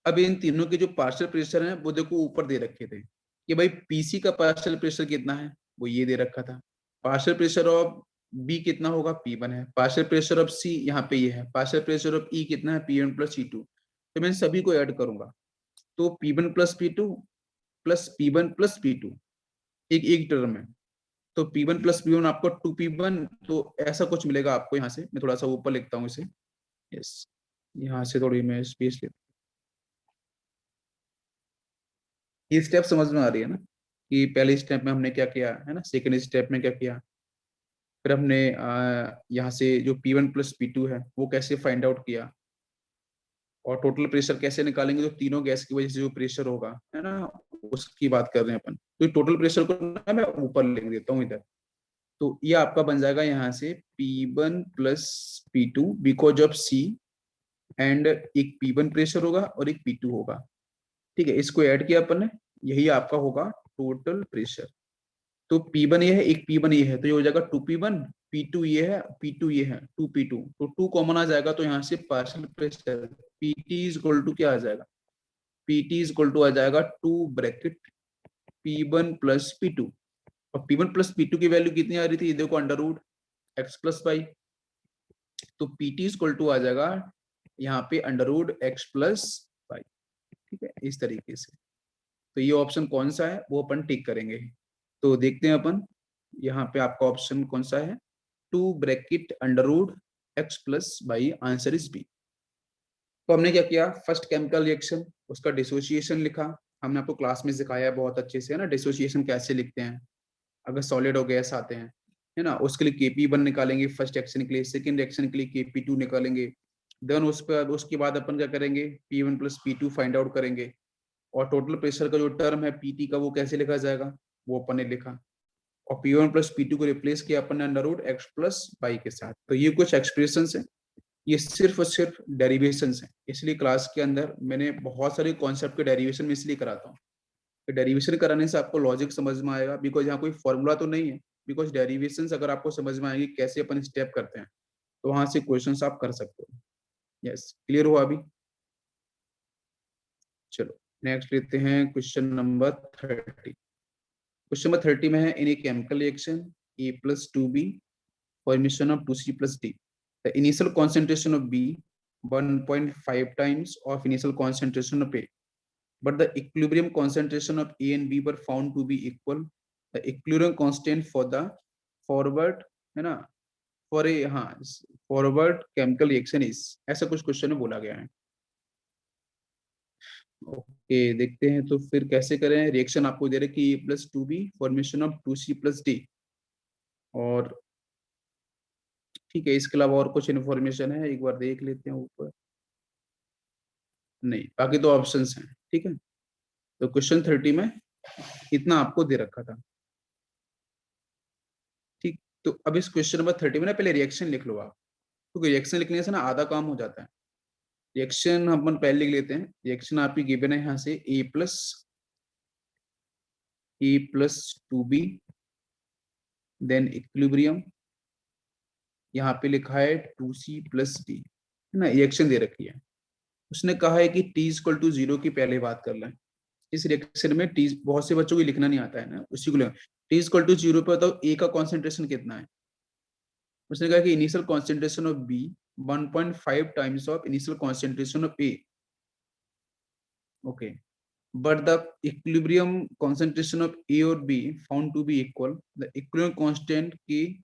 अब इन तीनों के जो पार्शियल प्रेशर हैं वो देखो ऊपर दे रखे थे कि भाई पीसी का पार्शियल प्रेशर कितना है, वो ये दे रखा था। पार्शियल प्रेशर ऑफ बी कितना होगा, P1 है। पार्शियल प्रेशर ऑफ सी यहाँ पे ये है। पार्शियल प्रेशर ऑफ ई कितना है, P1 प्लस C2। तो मैं सभी को ऐड करूंगा तो P1 plus P2 plus P1 plus P2 एक एक टर्म है, तो P1 प्लस P1 आपको 2P1, तो ऐसा कुछ मिलेगा आपको। यहाँ से मैं थोड़ा सा ऊपर लिखता हूँ इसे। यस, यहाँ से थोड़ी मैं स्पेस लेता हूँ। ये स्टेप समझ में आ रही है ना, कि पहले स्टेप में हमने क्या किया है ना, सेकेंड स्टेप में क्या किया, फिर हमने यहाँ से जो P1 प्लस P2 है वो कैसे फाइंड आउट किया, और टोटल प्रेशर कैसे निकालेंगे, जो तीनों गैस की वजह से जो प्रेशर होगा है ना, उसकी बात कर रहे हैं अपन। तो टोटल प्रेशर को ना मैं ऊपर लिख देता हूँ इधर। तो ये आपका बन जाएगा यहाँ से P1 plus P2 because of C, and एक P1 प्रेशर होगा और एक P2 होगा। ठीक है, इसको ऐड किया अपन ने, यही आपका होगा टोटल प्रेशर। तो P1 ये है, एक P1 ये है, तो ये हो जाएगा 2P1, P2 ये है, P2 ये है, 2P2, तो 2 कॉमन आ जाएगा, तो यहाँ से partial pressure PT is equal to क्या आ जाएगा, PT इज इक्वल टू आ जाएगा 2 ब्रैकेट P1 प्लस P2। और P1 प्लस P2 की वैल्यू कितनी आ रही थी, देखो under root x plus y, तो PT इज इक्वल टू आ जाएगा यहाँ पे under root x plus y. ठीक है, इस तरीके से। तो ये ऑप्शन कौन सा है वो अपन टिक करेंगे। तो देखते हैं अपन, यहाँ पे आपका ऑप्शन कौन सा है, 2 bracket under root x plus y, answer is B. तो हमने क्या किया, फर्स्ट केमिकल रिएक्शन उसका डिसोसिएशन लिखा। हमने आपको क्लास में सिखाया है बहुत अच्छे से, है ना, डिसोसिएशन कैसे लिखते हैं अगर सॉलिड और गैस आते हैं, है ना। उसके लिए Kp1 निकालेंगे फर्स्ट रिएक्शन के लिए, सेकंड रिएक्शन के लिए Kp2 निकालेंगे। देन उसके बाद अपन क्या करेंगे, P1 plus P2 find out करेंगे। और टोटल प्रेशर का जो टर्म है PT का वो कैसे लिखा जाएगा, वो अपन ने लिखा। और P1 प्लस P2 को रिप्लेस किया अपन ने under root x plus y के साथ। तो ये कुछ एक्सप्रेशन है, ये सिर्फ और सिर्फ डेरिवेशन है। इसलिए क्लास के अंदर मैंने बहुत सारे कॉन्सेप्ट के डेरिवेशन में इसलिए कराता हूँ, डेरिवेशन कराने से आपको लॉजिक समझ में आएगा, बिकॉज यहाँ कोई फॉर्मूला तो नहीं है। बिकॉज डेरिवेशन अगर आपको समझ में आएगी कैसे अपन स्टेप करते हैं, तो वहां से क्वेश्चंस आप कर सकते हो। यस, क्लियर हुआ अभी। चलो नेक्स्ट लेते हैं क्वेश्चन नंबर 30। क्वेश्चन नंबर 30 में है, in a chemical reaction A plus 2B formation of 2C plus D, the initial concentration of B 1.5 times of initial concentration of A but the equilibrium concentration of A and B were found to be equal. The equilibrium constant for the forward, है ना, for a, हाँ, forward chemical reaction is, ऐसा कुछ question में बोला गया है। Okay, देखते हैं तो फिर कैसे करें। रिएक्शन आपको दे रहे कि A+2B फॉर्मेशन ऑफ 2C+D, और ठीक है, इसके अलावा और कुछ इन्फॉर्मेशन है, एक बार देख लेते हैं ऊपर। नहीं, बाकी तो ऑप्शंस हैं। ठीक है, तो क्वेश्चन 30 में इतना आपको दे रखा था। ठीक, तो अब इस क्वेश्चन नंबर 30 में ना पहले रिएक्शन लिख लो आप, क्योंकि रिएक्शन लिखने से ना आधा काम हो जाता है। रिएक्शन हम अपन पहले लिख लेते हैं। रिएक्शन आपकी गिवन है यहाँ से A+2B, देन इक्विलिब्रियम, यहाँ पे लिखा है 2C+D, है ना, रिएक्शन दे रखी है। उसने कहा है कि T=0 की पहले बात कर लें। इस रिएक्शन में टी, बहुत से बच्चों को लिखना नहीं आता है ना, उसी को T=0 पे बताओ ए का कॉन्सेंट्रेशन कितना है। उसने कहा कि initial concentration of B 1.5 times of initial concentration of A. Okay, but the equilibrium concentration of A और B found to be equal, the equilibrium constant की,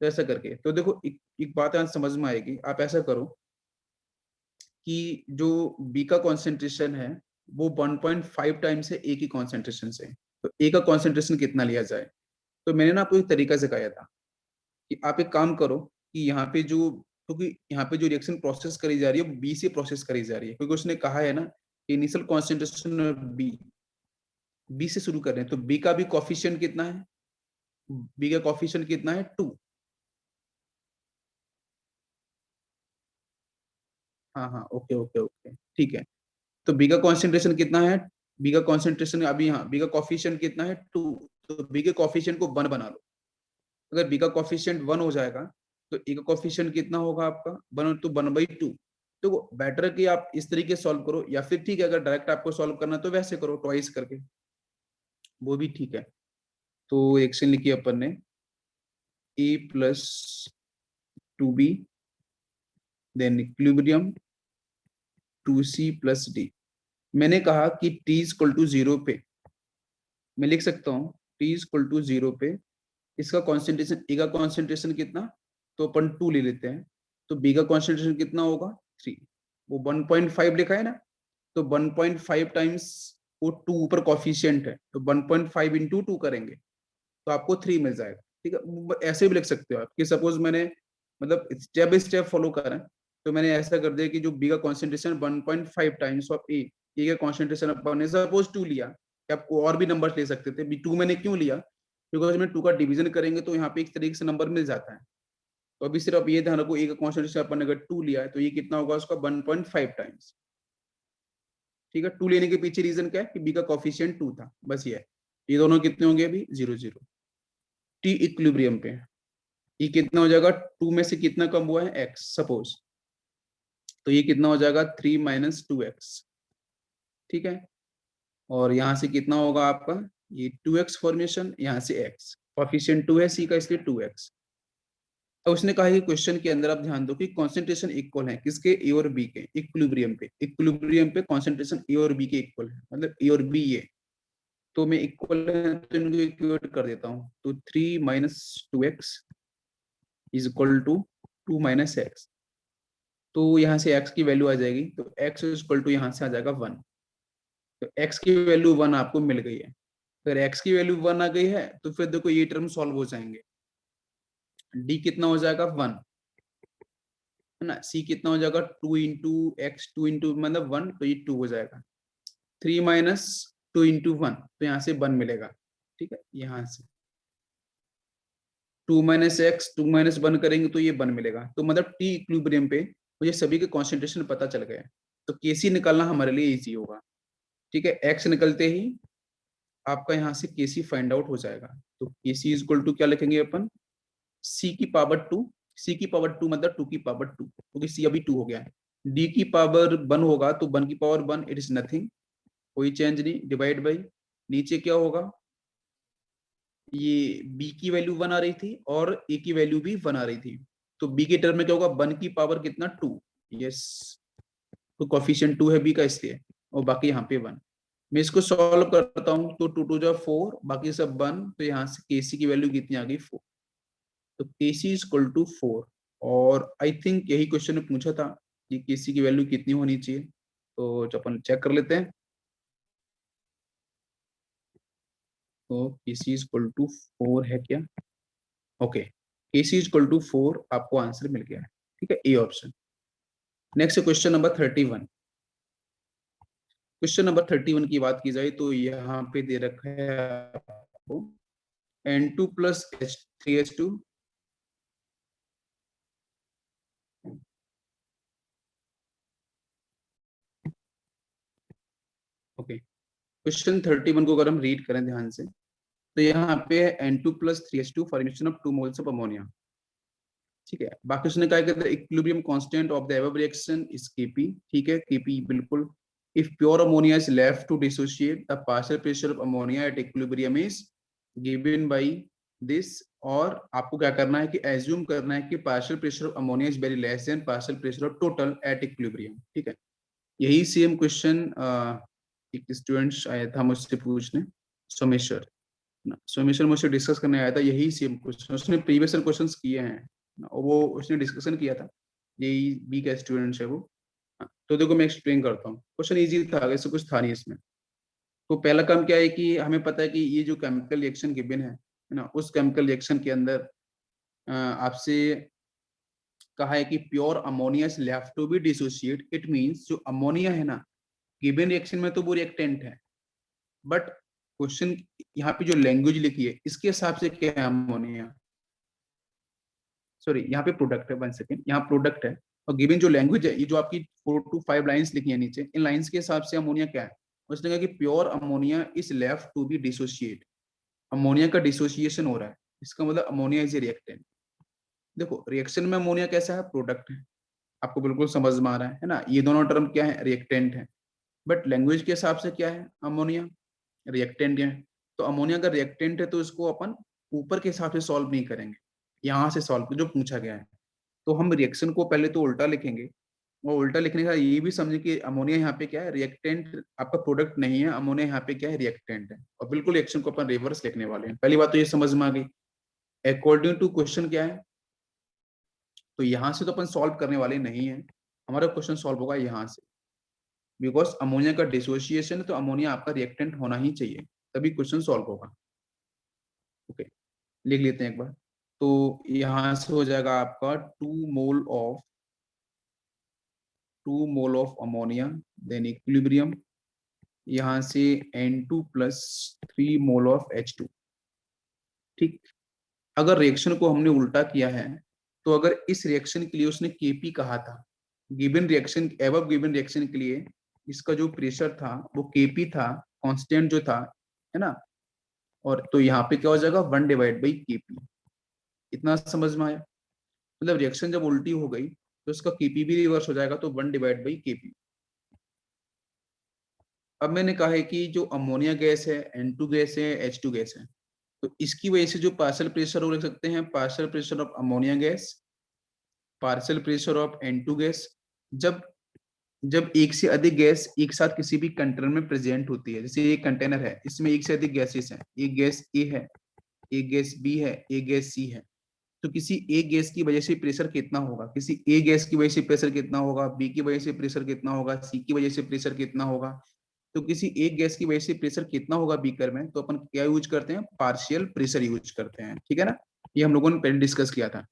तो ऐसा करके, तो देखो एक बात यहाँ समझ में आएगी। आप ऐसा करो कि जो B का कॉन्सेंट्रेशन है वो 1.5 टाइम्स है A की कॉन्सेंट्रेशन से, तो A का कॉन्सेंट्रेशन कितना लिया जाए। तो मैंने ना आपको एक तरीका सिखाया था कि आप एक काम करो कि यहाँ पे जो, क्योंकि यहाँ पे जो रिएक्शन प्रोसेस करी जा रही है वो बी से प्रोसेस करी जा रही है, क्योंकि उसने कहा है ना इनिशियल कॉन्सेंट्रेशन बी से शुरू कर रहे हैं, तो बी का भी कॉफिशिएंट कितना है, बी का कॉफिशिएंट कितना है 2। हाँ हाँ, ओके ओके ओके, ठीक है। तो बी का कॉन्सेंट्रेशन कितना है, बी का कॉन्सेंट्रेशन अभी, हाँ, बी का कॉफिशिएंट कितना है 2, तो बी के कॉफिशिएंट को 1 बना लो। अगर बी का कॉफिशिएंट 1 हो जाएगा तो ए का कॉफिशिएंट कितना होगा आपका 1, तो 1/2। तो बेटर कि आप इस तरीके से सॉल्व करो, या फिर ठीक है अगर डायरेक्ट आपको सॉल्व करना तो वैसे करो ट्वाइस करके, वो भी ठीक है। तो एक्शन लिखिए अपन ने A+2B, देन इक्विलिब्रियम 2C+D। मैंने कहा कि T=0 पे मैं लिख सकता हूँ T=0 पे इसका कॉन्सेंट्रेशन, ए का कॉन्सेंट्रेशन कितना, तो अपन 2 ले लेते हैं, तो बी का कॉन्सेंट्रेशन कितना होगा 3। वो 1.5 लिखा है ना, तो 1.5 टाइम्स वो 2 ऊपर कॉफिशिएंट है, तो 1.5 इंटू 2 करेंगे तो आपको 3 मिल जाएगा। ठीक है, ऐसे भी लिख सकते हो आप कि सपोज मैंने मतलब स्टेप बाय स्टेप फॉलो करें, तो मैंने ऐसा कर दिया कि जो बी का कॉन्सेंट्रेशन 1.5 टाइम्स ऑफ ए, ए का कॉन्सेंट्रेशन अपन ने सपोज 2 लिया, कि आपको और भी नंबर ले सकते थे, 2 मैंने क्यों लिया, बिकॉज में 2 का डिवीजन करेंगे तो यहाँ पे एक तरीके से नंबर मिल जाता है। तो अभी सिर्फ ये ध्यान रखो ए का कॉन्सेंट्रेशन अपन ने अगर 2 लिया है तो ये कितना होगा उसका 1.5 टाइम्स। ठीक है, 2 लेने के पीछे रीजन क्या है कि बी का कॉफिशिएंट 2 था, बस ये दोनों कितने होंगे अभी 0 0। टी इक्विलिब्रियम पे ये कितना हो जाएगा, 2 में से कितना कम हुआ है x सपोज, तो ये कितना हो जाएगा 3 - 2x। ठीक है, और यहाँ से कितना होगा आपका ये 2x फॉर्मेशन, यहाँ से x कॉफिशिएंट 2 है सी का, इसलिए 2x। तो उसने कहा कि क्वेश्चन के अंदर आप ध्यान दो कि कॉन्सेंट्रेशन इक्वल है किसके, ए और बी के, इक्विलिब्रियम पे कॉन्सेंट्रेशन ए और बी के इक्वल है, मतलब ए और बी ये, तो मैं इक्वल है तो इनको इक्वेट कर देता हूँ, तो 3 - 2x is equal to 2 - x। तो यहाँ से x की वैल्यू आ जाएगी, तो x इज इक्वल टू यहाँ से आ जाएगा 1। तो x की वैल्यू 1 आपको मिल गई है। अगर x की वैल्यू 1 आ गई है तो फिर देखो ये टर्म सॉल्व हो जाएंगे। d कितना हो जाएगा 1, है ना, c कितना हो जाएगा 2 इंटू एक्स, 2 इंटू मतलब 1, तो ये 2 हो जाएगा। 3 - 2 इंटू 1, तो यहाँ से 1 मिलेगा। ठीक है, यहाँ से 2 - x, 2 - 1 करेंगे तो ये 1 मिलेगा। तो मतलब टी इक्विलिब्रियम पे मुझे सभी के कॉन्सेंट्रेशन पता चल गए, तो केसी निकालना हमारे लिए इजी होगा। ठीक है, एक्स निकलते ही आपका यहाँ से केसी फाइंड आउट हो जाएगा। तो केसी इज इक्वल टू क्या लिखेंगे अपन, सी की पावर 2, सी की पावर 2 मतलब 2 की पावर 2, क्योंकि सी अभी 2 हो गया है। डी की पावर 1 होगा तो 1 की पावर 1 इट इज नथिंग, कोई चेंज नहीं, डिवाइड बाई नीचे क्या होगा, ये बी की वैल्यू 1 आ रही थी और ए की वैल्यू भी 1 आ रही थी, तो बी के टर्म में क्या होगा 1 की पावर कितना 2, यस, तो कॉफिशिएंट 2 है बी का इसलिए, और बाकी यहाँ पे 1। मैं इसको सॉल्व करता हूँ तो 2 2 जा 4, बाकी सब 1, तो यहाँ से केसी की वैल्यू कितनी आ गई 4, तो केसी इज इक्वल टू 4। और आई थिंक यही क्वेश्चन ने पूछा था कि केसी की वैल्यू कितनी होनी चाहिए, तो अपन चेक कर लेते हैं। तो केसी इज इक्वल टू 4 है क्या? Okay, Kc is equal to 4 आपको आंसर मिल गया है, ठीक है, A option. Next question number 31। Question number 31 की बात की जाए तो यहाँ पे दे रखा है आपको N2 plus H3H2, okay. Question 31 को अगर हम रीड करें ध्यान से, तो यहाँ पे N2 प्लस 3H2 formation of 2 moles of ammonia, ठीक है। बाकी उसने कहा कि equilibrium constant of the above reaction is Kp, ठीक है, Kp बिल्कुल। If pure ammonia is left to dissociate, the partial pressure of ammonia at equilibrium is given by this. और आपको क्या करना है कि एज्यूम करना है कि partial pressure of ammonia is very less than partial pressure of total at equilibrium, ठीक है। यही सेम क्वेश्चन एक स्टूडेंट आया था मुझसे पूछने, सोमेश्वर ना, सोमेश्वर मुझसे डिस्कस करने आया था यही सेम क्वेश्चन, उसने प्रीवियस क्वेश्चंस किए हैं ना, वो उसने डिस्कशन किया था, यही बी का स्टूडेंट है वो। हाँ, तो देखो मैं एक्सप्लेन करता हूँ, क्वेश्चन इजी था, ऐसे कुछ था नहीं इसमें। तो पहला काम क्या है कि हमें पता है कि ये जो केमिकल रिएक्शन गिवन है ना, उस केमिकल रिएक्शन के अंदर आपसे कहा है कि pure ammonia is left to be dissociate. It means जो अमोनिया है ना, गिवन रिएक्शन में तो वो रिएक्टेंट है, बट क्वेश्चन यहाँ पे जो लैंग्वेज लिखी है इसके हिसाब से क्या है अमोनिया, सॉरी यहाँ पे प्रोडक्ट है, 1 सेकेंड, यहाँ प्रोडक्ट है। और गिवन जो लैंग्वेज है, ये जो आपकी 4 to 5 लाइंस लिखी है नीचे, इन लाइंस के हिसाब से अमोनिया क्या है। उसने कहा कि pure ammonia is left to be dissociate, ammonia का डिसोसिएशन हो रहा है, इसका मतलब अमोनिया इज ए रिएक्टेंट। देखो रिएक्शन में अमोनिया कैसा है, प्रोडक्ट है, आपको बिल्कुल समझ में आ रहा है ना, ये दोनों टर्म क्या है, रिएक्टेंट है। बट लैंग्वेज के हिसाब से क्या है, अमोनिया रिएक्टेंट है। तो अमोनिया का रिएक्टेंट है तो इसको अपन ऊपर के हिसाब से सॉल्व नहीं करेंगे, यहाँ से सॉल्व जो पूछा गया है। तो हम रिएक्शन को पहले तो उल्टा लिखेंगे, और उल्टा लिखने का ये भी समझे कि अमोनिया यहाँ पे क्या है, रिएक्टेंट आपका प्रोडक्ट नहीं है, अमोनिया यहाँ पे क्या है, रिएक्टेंट है। और बिल्कुल रिएक्शन को अपन रिवर्स लिखने वाले हैं। पहली बात तो ये समझ में आ गई। अकॉर्डिंग टू क्वेश्चन क्या है, तो यहाँ से तो अपन सॉल्व करने वाले नहीं है, हमारा क्वेश्चन सॉल्व होगा यहाँ से, बिकॉज अमोनिया का डिसोसिएशन है तो अमोनिया आपका रिएक्टेंट होना ही चाहिए, तभी क्वेश्चन सॉल्व होगा। ओके, लिख लेते हैं एक बार। तो यहाँ से हो जाएगा आपका 2 mole of ammonia, then equilibrium, यहाँ से N2 plus 3 mole of H2, ठीक। अगर रिएक्शन को हमने उल्टा किया है, तो अगर इस रिएक्शन के लिए उसने Kp कहा था, गिवन रिएक्शन एवब गिवन रिएक्शन के लिए इसका जो प्रेशर था वो Kp था, कांस्टेंट जो था, है ना। और तो यहाँ पे क्या हो जाएगा, 1/Kp। इतना समझ में आया, मतलब रिएक्शन जब उल्टी हो गई तो उसका Kp भी रिवर्स हो जाएगा, तो 1/Kp। अब मैंने कहा है कि जो अमोनिया गैस है, N2 गैस है, H2 गैस है, तो इसकी वजह से जो पार्शियल प्रेशर हो, रख सकते हैं partial pressure of ammonia gas, partial pressure of N2 gas. जब जब एक से अधिक गैस एक साथ किसी भी कंटेनर में प्रेजेंट होती है, जैसे ये कंटेनर है, इसमें एक से अधिक गैसेस हैं, एक गैस ए है, एक गैस बी है, एक गैस सी है, तो किसी एक गैस की वजह से प्रेशर कितना होगा, किसी ए गैस की वजह से प्रेशर कितना होगा, बी की वजह से प्रेशर कितना होगा, सी की वजह से प्रेशर कितना होगा। तो किसी एक गैस की वजह से प्रेशर कितना होगा बीकर में, तो अपन क्या यूज करते हैं, पार्शियल प्रेशर यूज करते हैं, ठीक है ना। ये हम लोगों ने पहले डिस्कस किया था।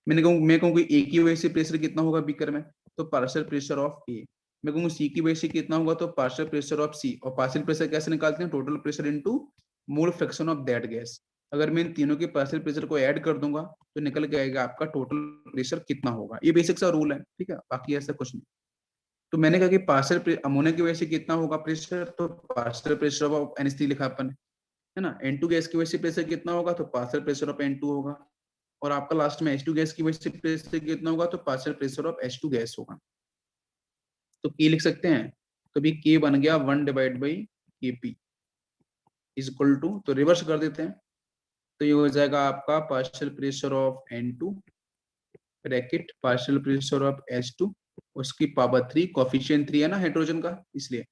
मैं कहूँ ए की वजह से प्रेशर कितना होगा बीकर में, तो पार्शियल प्रेशर ऑफ ए। मैं कहूँ सी की वजह से कितना होगा, तो पार्शियल प्रेशर ऑफ सी। और पार्शियल प्रेशर कैसे निकालते हैं, total pressure into mole fraction of that gas. अगर मैं इन तीनों के पार्शियल प्रेशर को ऐड कर दूंगा तो निकल के आएगा आपका टोटल प्रेशर कितना होगा। ये बेसिक सा रूल है, ठीक है, बाकी ऐसा कुछ नहीं। तो मैंने कहा कि पार्शियल अमोनिया की वजह से कितना होगा प्रेशर, तो पार्शियल प्रेशर ऑफ NH3 लिखा अपन, है ना। N2 गैस की वजह से प्रेशर कितना होगा, तो पार्शियल प्रेशर ऑफ N2 होगा। और आपका लास्ट में H2 गैस की वजह से प्रेशर कितना होगा, तो partial pressure of H2 gas होगा। तो K लिख सकते हैं, तो भी K बन गया 1/Kp इज इक्वल टू, तो रिवर्स कर देते हैं, तो ये हो जाएगा आपका partial pressure of N2 bracket partial pressure of H2, उसकी पावर 3, कोफिशिएंट 3 है ना हाइड्रोजन का, इसलिए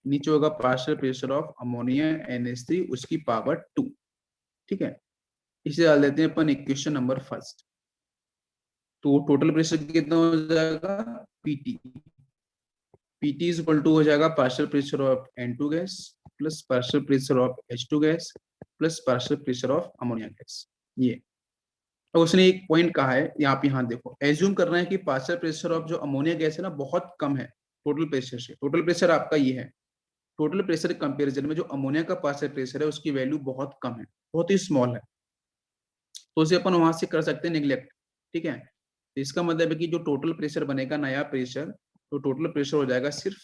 नीचे होगा partial pressure of ammonia NH3 उसकी पावर 2। ठीक है, इसे डाल देते हैं अपन इक्वेशन नंबर फर्स्ट। तो टोटल प्रेशर कितना हो जाएगा, PT. PT is equal to हो जाएगा partial pressure of N2 gas plus partial pressure of H2 gas plus partial pressure of ammonia gas. ये और उसने एक पॉइंट कहा है यहाँ पे, यहाँ देखो, एज्यूम कर रहे हैं कि पार्शियल प्रेशर ऑफ जो अमोनिया गैस है ना बहुत कम है टोटल प्रेशर से। टोटल प्रेशर आपका ये है, टोटल प्रेशर कंपैरिजन में जो अमोनिया का पार्शियल प्रेशर है उसकी वैल्यू बहुत कम है, बहुत ही स्मॉल है। तो उसे अपन वहां से कर सकते हैं निग्लेक्ट। ठीक है, तो इसका मतलब है कि जो टोटल प्रेशर बनेगा नया प्रेशर, तो टोटल प्रेशर हो जाएगा सिर्फ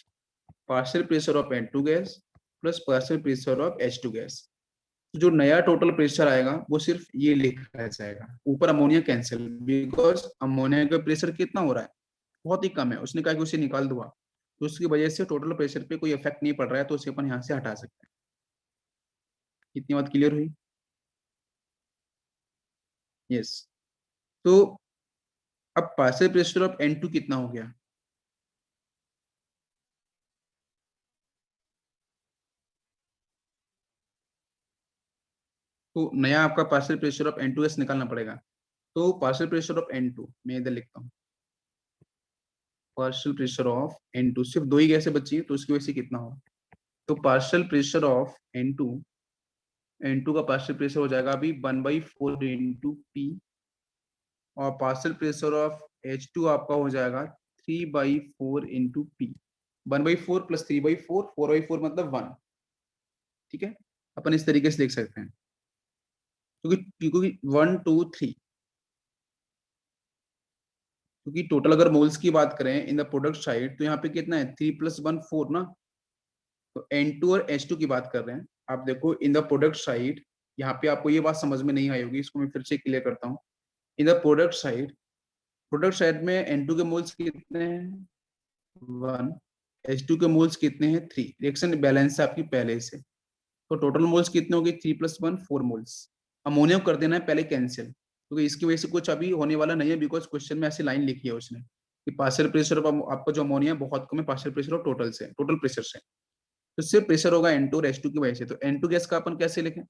partial pressure of N2 gas plus partial pressure of H2 gas. जो नया टोटल प्रेशर आएगा वो सिर्फ ये लिखा जाएगा, ऊपर अमोनिया कैंसिल, बिकॉज अमोनिया का प्रेशर कितना हो रहा है, बहुत ही कम है। उसने कहा कि उसे निकाल दूंगा, तो उसकी वजह से टोटल प्रेशर पे कोई इफेक्ट नहीं पड़ रहा है, तो उसे अपन यहाँ से हटा सकते हैं। इतनी बात क्लियर हुई? यस। तो अब पार्शियल प्रेशर ऑफ N2 कितना हो गया, तो नया आपका पार्शियल प्रेशर ऑफ N2s निकालना पड़ेगा। तो पार्शियल प्रेशर ऑफ N2 मैं इधर लिखता हूँ, पार्शियल प्रेशर ऑफ N2, सिर्फ दो ही गैसें बची है तो उसकी वजह से कितना हो, तो partial pressure of N2, N2 का पार्शियल प्रेशर हो जाएगा अभी 1/4 इंटू पी, और पार्शियल प्रेशर ऑफ H2 आपका हो जाएगा 3/4 इंटू पी। 1/4 प्लस 3/4, 4/4 मतलब 1। ठीक है, अपन इस तरीके से देख सकते हैं, क्योंकि क्योंकि 1 2 3, क्योंकि टोटल अगर मोल्स की बात करें इन द प्रोडक्ट साइड तो यहाँ पे कितना है, 3 + 1 4 ना। तो N2 और H2 की बात कर रहे हैं। आप देखो इन द प्रोडक्ट साइड, यहाँ पे आपको ये बात समझ में नहीं आई होगी, इसको मैं फिर से क्लियर करता हूँ। In the product side, product side में N2 के मोल्स कितने हैं, 1, H2 के मोल्स कितने हैं, 3। रिएक्शन बैलेंस है आपकी पहले से, तो टोटल मोल्स कितने हो गए, 3 + 1 4 मोल्स। अमोनिया कर देना है पहले कैंसिल, क्योंकि इसकी वजह से कुछ अभी होने वाला नहीं है, बिकॉज क्वेश्चन में ऐसी लाइन लिखी है उसने कि पार्शियल प्रेशर ऑफ आपका जो अमोनिया बहुत कम है पार्शियल प्रेशर ऑफ टोटल से, टोटल प्रेशर से। तो सिर्फ प्रेशर होगा N2 और H2 की वजह से। तो N2 गैस का अपन कैसे लिखें,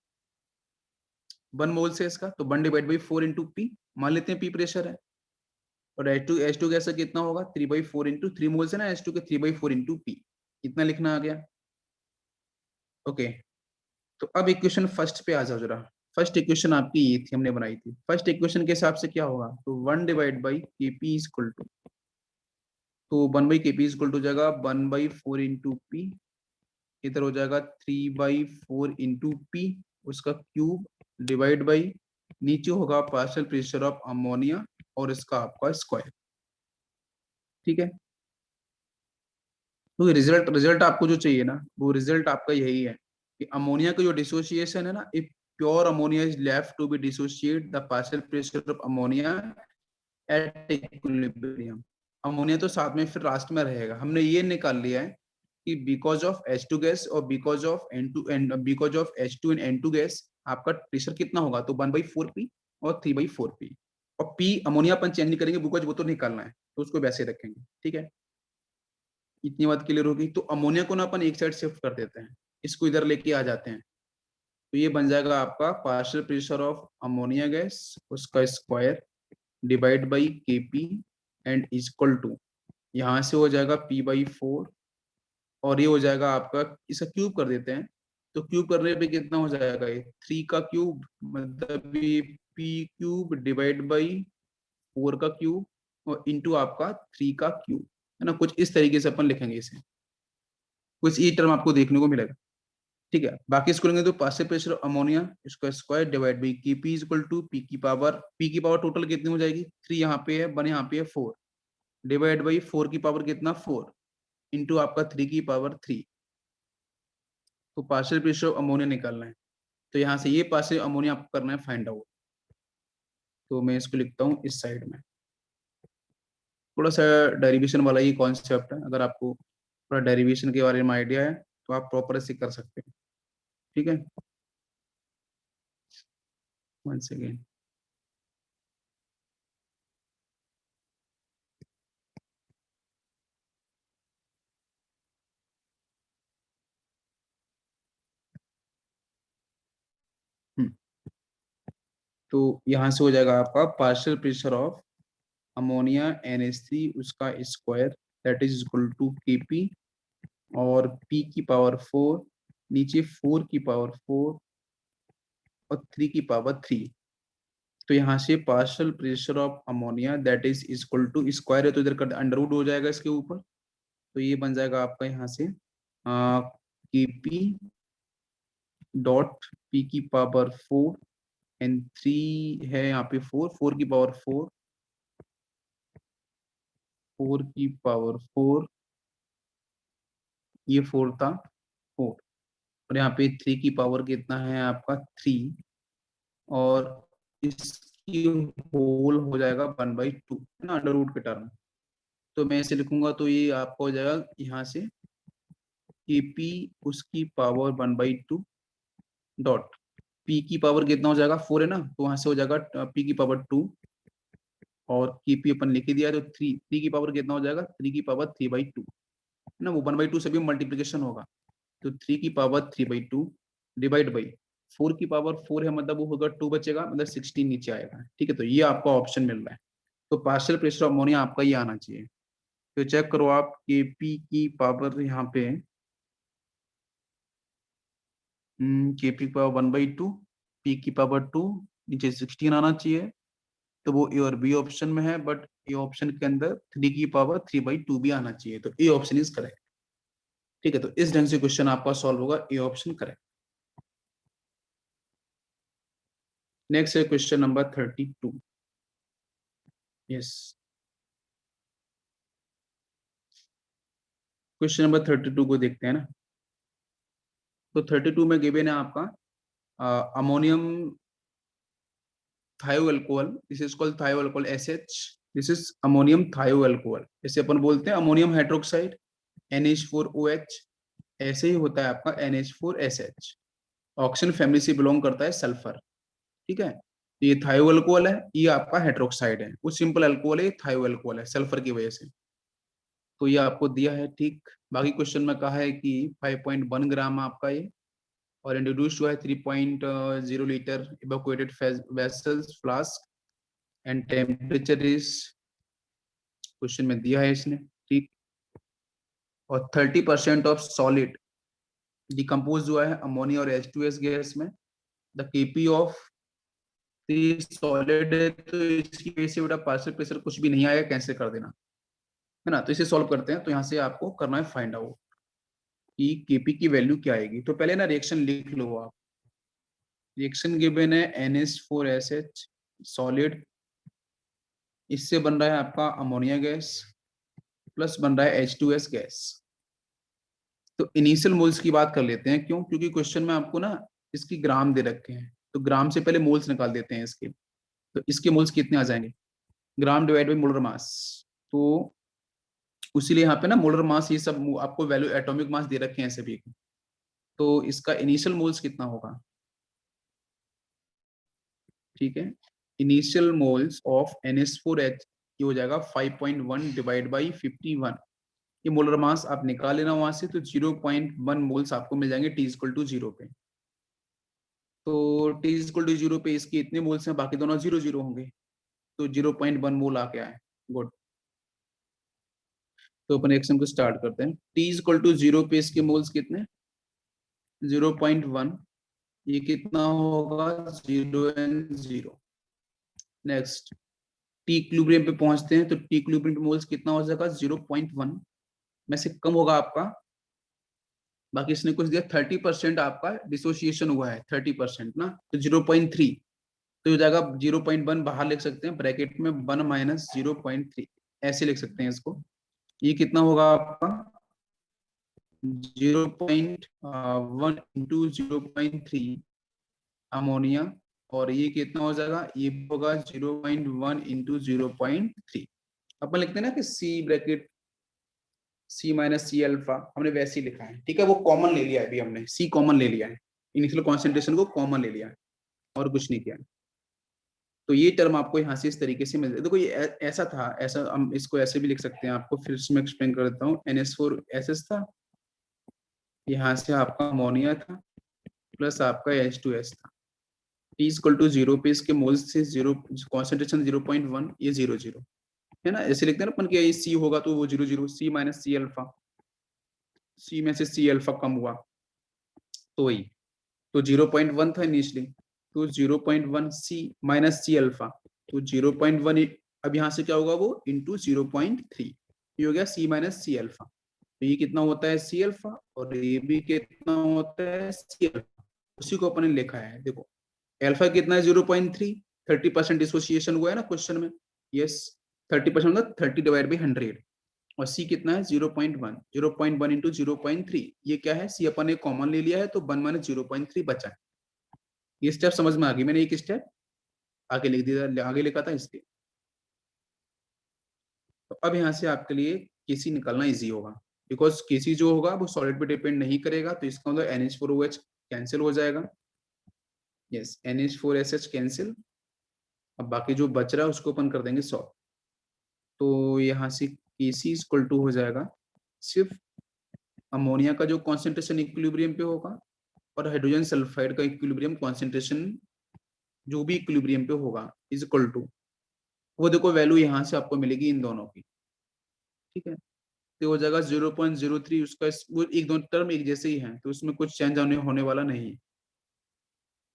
1 मोल से इसका, तो 1/4 इंटू पी, मान लेते हैं पी प्रेशर है। और H2 गैस का कितना होगा, 3/4 इंटू 3 मोल से ना H2 के, 3/4 इंटू पी, इतना लिखना आ गया। ओके, तो अब इक्वेशन फर्स्ट पे आ जाओ जरा। फर्स्ट इक्वेशन आपकी ये थी, हमने बनाई थी। फर्स्ट इक्वेशन के हिसाब से क्या होगा, तो 1/Kp इज इक्वल टू, तो 1/Kp इज इक्वल टू जाएगा 1/4 इंटू पी, इधर हो जाएगा 3/4 इंटू पी उसका क्यूब, डिवाइड बाई, नीचे होगा पार्शियल प्रेशर ऑफ अमोनिया और इसका आपका स्क्वायर। ठीक है, तो रिजल्ट रिजल्ट आपको जो चाहिए ना, वो रिजल्ट आपका यही है कि अमोनिया का जो डिसोसिएशन है ना, if pure ammonia is left to be dissociate the partial pressure of ammonia at equilibrium. Ammonia तो साथ में फिर लास्ट में रहेगा। हमने ये निकाल लिया है कि बिकॉज ऑफ H2 गैस और because of N2 and because of H2 and N2 gas आपका प्रेशर कितना होगा, तो 1/4 पी और 3/4 पी। और पी अमोनिया अपन चेंज नहीं करेंगे, बिकॉज वो तो निकालना है, तो उसको वैसे रखेंगे। ठीक है, इतनी बात क्लियर होगी। तो अमोनिया को ना अपन एक साइड शिफ्ट कर देते हैं, इसको इधर लेके आ जाते हैं, तो ये बन जाएगा आपका partial pressure of ammonia gas उसका square divide by Kp and equal to, यहाँ से हो जाएगा P/4, और ये हो जाएगा आपका, इसका क्यूब कर देते हैं, तो क्यूब करने पे कितना हो जाएगा, ये 3 का क्यूब, मतलब ये P³ डिवाइड बाई 4 का क्यूब और इंटू आपका 3 का क्यूब, है ना। कुछ इस तरीके से अपन लिखेंगे इसे, कुछ ये टर्म आपको देखने को मिलेगा। ठीक है, बाकी इसको लेंगे तो पार्शियल प्रेशर अमोनिया इसका square divide by Kp is equal to P की पावर टोटल कितनी हो जाएगी, 3 यहाँ पे है, 1 यहाँ पे है, 4 डिवाइड बाई 4 की पावर कितना, 4 इंटू आपका 3 की पावर 3। तो पार्शियल प्रेशर ऑफ अमोनिया निकालना है, तो यहाँ से ये पार्शियल अमोनिया आपको करना है फाइंड आउट। तो मैं इसको लिखता हूँ इस साइड में, थोड़ा सा डेरिवेशन वाला ये कॉन्सेप्ट है, अगर आपको थोड़ा डेरिवेशन के बारे में आइडिया है तो आप प्रॉपर से कर सकते हैं। ठीक है, वंस अगेन। तो यहाँ से हो जाएगा आपका partial pressure of ammonia NH3 उसका square that is equal to Kp और P की पावर 4 नीचे 4 की पावर 4 और 3 की पावर 3। तो यहाँ से partial pressure of ammonia that is equal to square है तो इधर का अंडर रूट हो जाएगा इसके ऊपर, तो ये बन जाएगा आपका यहाँ से Kp डॉट P की पावर 4 एंड 3 है यहाँ पे 4 की पावर 4 की पावर 4 ये 4 था 4 और यहाँ पे 3 की पावर कितना है आपका 3 और इसकी होल हो जाएगा 1/2 है ना अंडर रूट के टर्म। तो मैं इसे लिखूंगा तो ये आपका हो जाएगा यहाँ से Kp उसकी पावर 1/2 डॉट P की पावर कितना हो जाएगा 4 है ना, तो वहां से हो जाएगा P की पावर 2 और Kp अपन लिख दिया तो 3 की पावर कितना हो जाएगा 3 की पावर 3/2 है ना, वो 1/2 से भी मल्टीप्लीकेशन होगा तो 3 की पावर 3/2 डिवाइड बाई 4 की पावर 4 है मतलब वो होगा 2 बचेगा मतलब 16 नीचे आएगा। ठीक है, तो ये आपका ऑप्शन मिल रहा है। तो पार्शियल प्रेशर ऑफ अमोनिया आपका ये आना चाहिए। तो चेक करो आप Kp की पावर यहाँ पे Kp की पावर 1/2 P की पावर 2 नीचे 16 आना चाहिए, तो वो ए और बी ऑप्शन में है, बट ए ऑप्शन के अंदर 3 की पावर 3/2 भी आना चाहिए, तो ए ऑप्शन इज करेक्ट। ठीक है, तो इस ढंग से क्वेश्चन आपका सॉल्व होगा, ए ऑप्शन करेक्ट। नेक्स्ट है question number 32। Yes, question number 32 को देखते हैं ना। तो 32 में गिवन है आपका ammonium thioalcohol, this is called thioalcohol SH, this is ammonium thioalcohol, इसे अपन बोलते हैं अमोनियम हाइड्रोक्साइड NH4OH। ऐसे ही होता है आपका NH4SH, ऑक्सीजन फैमिली से बिलोंग करता है सल्फर। ठीक है, ये थायोअल्कोहल है, ये आपका हाइड्रोक्साइड है, वो सिंपल अल्कोहल है, थायोअल्कोहल है सल्फर की वजह से। तो ये आपको दिया है। ठीक, बाकी क्वेश्चन में कहा है कि 5.1 ग्राम आपका ये और इंट्रोड्यूस हुआ है 3.0 litre evacuated vessels flask and temperature is question में दिया है इसने। ठीक, और 30% ऑफ सॉलिड डिकम्पोज हुआ है अमोनिया और H2S गैस में। द Kp ऑफ सॉलिड है तो इसकी वजह से बेटा पार्शियल प्रेशर कुछ भी नहीं आएगा, कैंसिल कर देना है ना। तो इसे सॉल्व करते हैं, तो यहाँ से आपको करना है फाइंड आउट कि Kp की वैल्यू क्या आएगी। तो पहले ना रिएक्शन लिख लो आप। रिएक्शन गिवन है NH4SH सॉलिड, इससे बन रहा है आपका अमोनिया गैस प्लस बन रहा है H2S गैस। तो इनिशियल मोल्स की बात कर लेते हैं, क्यों, क्योंकि क्वेश्चन में आपको ना इसकी ग्राम दे रखे हैं, तो ग्राम से पहले मोल्स निकाल देते हैं इसके। तो इसके मोल्स कितने आ जाएंगे, gram divide by molar mass. तो उसीलिए यहाँ पे ना मोलर मास ये सब आपको वैल्यू एटॉमिक मास दे रखे हैं सभी के। तो इसका इनिशियल मोल्स कितना होगा, ठीक है, इनिशियल मोल्स ऑफ NH4H ये हो जाएगा 5.1 डिवाइड बाई 51। ये मोलर मास आप निकाल लेना वहां से, तो 0.1 मोल्स आपको मिल जाएंगे T=0 पे। तो T=0 पे इसके इतने मोल्स हैं, बाकी दोनों 0 0 होंगे, तो 0.1 मोल आ गया है। गुड, तो अपन रिएक्शन को स्टार्ट करते हैं। T=0 पे इसके मोल्स कितने 0.1, ये कितना होगा 0 and 0। नेक्स्ट टी इक्विलिब्रियम पे पहुंचते हैं, तो टी इक्विलिब्रियम पे मोल्स कितना हो जाएगा 0.1 में से कम होगा आपका, बाकी इसने कुछ दिया 30% आपका डिसोसिएशन हुआ है 30% ना, तो 0.3 तो हो जाएगा 0.1 बाहर लिख सकते हैं ब्रैकेट में 1 माइनस 0.3 ऐसे लिख सकते हैं इसको। ये कितना होगा आपका 0.1 इंटू 0.3 अमोनिया, और ये कितना हो जाएगा, ये होगा 0.1 इंटू 0.3। अपन लिखते हैं ना कि सी ब्रैकेट C-C हमने वैसे ही लिखा है। ठीक है, वो कॉमन ले लिया है, अभी हमने C कॉमन ले लिया है, इनिशियल कॉन्सेंट्रेशन को कॉमन ले लिया है और कुछ नहीं किया है। तो ये टर्म आपको यहाँ से इस तरीके से मिल जाए। देखो ये ऐसा था, ऐसा हम इसको ऐसे भी लिख सकते हैं, आपको फिर से मैं एक्सप्लेन कर देता हूँ। NH4SH था, यहाँ से आपका अमोनिया था प्लस आपका H2S था, टी इक्वल टू 0 पे इसके मोल्स से 0, कॉन्सेंट्रेशन 0.1, ये 0 0 है ना। ऐसे लिखते हैं ना अपन कि ये सी होगा तो वो 0 0, सी माइनस सी अल्फा, सी में से सी अल्फा कम हुआ तो वही, तो 0.1 था इनिशियली, तो 0.1 सी माइनस सी अल्फा, तो 0.1, अब यहाँ से क्या होगा वो इंटू 0.3, ये हो गया सी माइनस सी अल्फा। तो ये कितना होता है सी अल्फा, और ये भी कितना होता है सी अल्फा, उसी को अपने लिखा है। देखो अल्फा कितना है 0.3, 30% डिसोसिएशन हुआ है ना क्वेश्चन में, यस 30% मतलब 30 डिवाइड बाई 100, और सी कितना है 0.1, 0.1 इंटू 0.3, ये क्या है सी अपन ने कॉमन ले लिया है तो 1 माइनस 0.3 बचा है। ये स्टेप समझ में आ गई, मैंने एक स्टेप आगे लिख दिया, आगे लिखा था इसलिए। तो अब यहाँ से आपके लिए केसी निकालना इजी होगा, बिकॉज केसी जो होगा वो सॉलिड पे डिपेंड नहीं करेगा, तो इसका मतलब NH4OH कैंसिल हो जाएगा, यस NH4SH कैंसिल। अब बाकी जो बच रहा है उसको अपन कर देंगे सॉल्व। तो यहाँ से केसी इक्वल टू हो जाएगा सिर्फ अमोनिया का जो कॉन्सेंट्रेशन इक्विलिब्रियम पे होगा, और हाइड्रोजन सल्फाइड का इक्विलिब्रियम कॉन्सेंट्रेशन जो भी इक्विलिब्रियम पे होगा इज इक्वल टू, वो देखो वैल्यू यहाँ से आपको मिलेगी इन दोनों की, ठीक है। तो हो जाएगा 0.03, उसका वो एक दोनों टर्म एक जैसे ही हैं तो उसमें कुछ चेंज होने वाला नहीं है,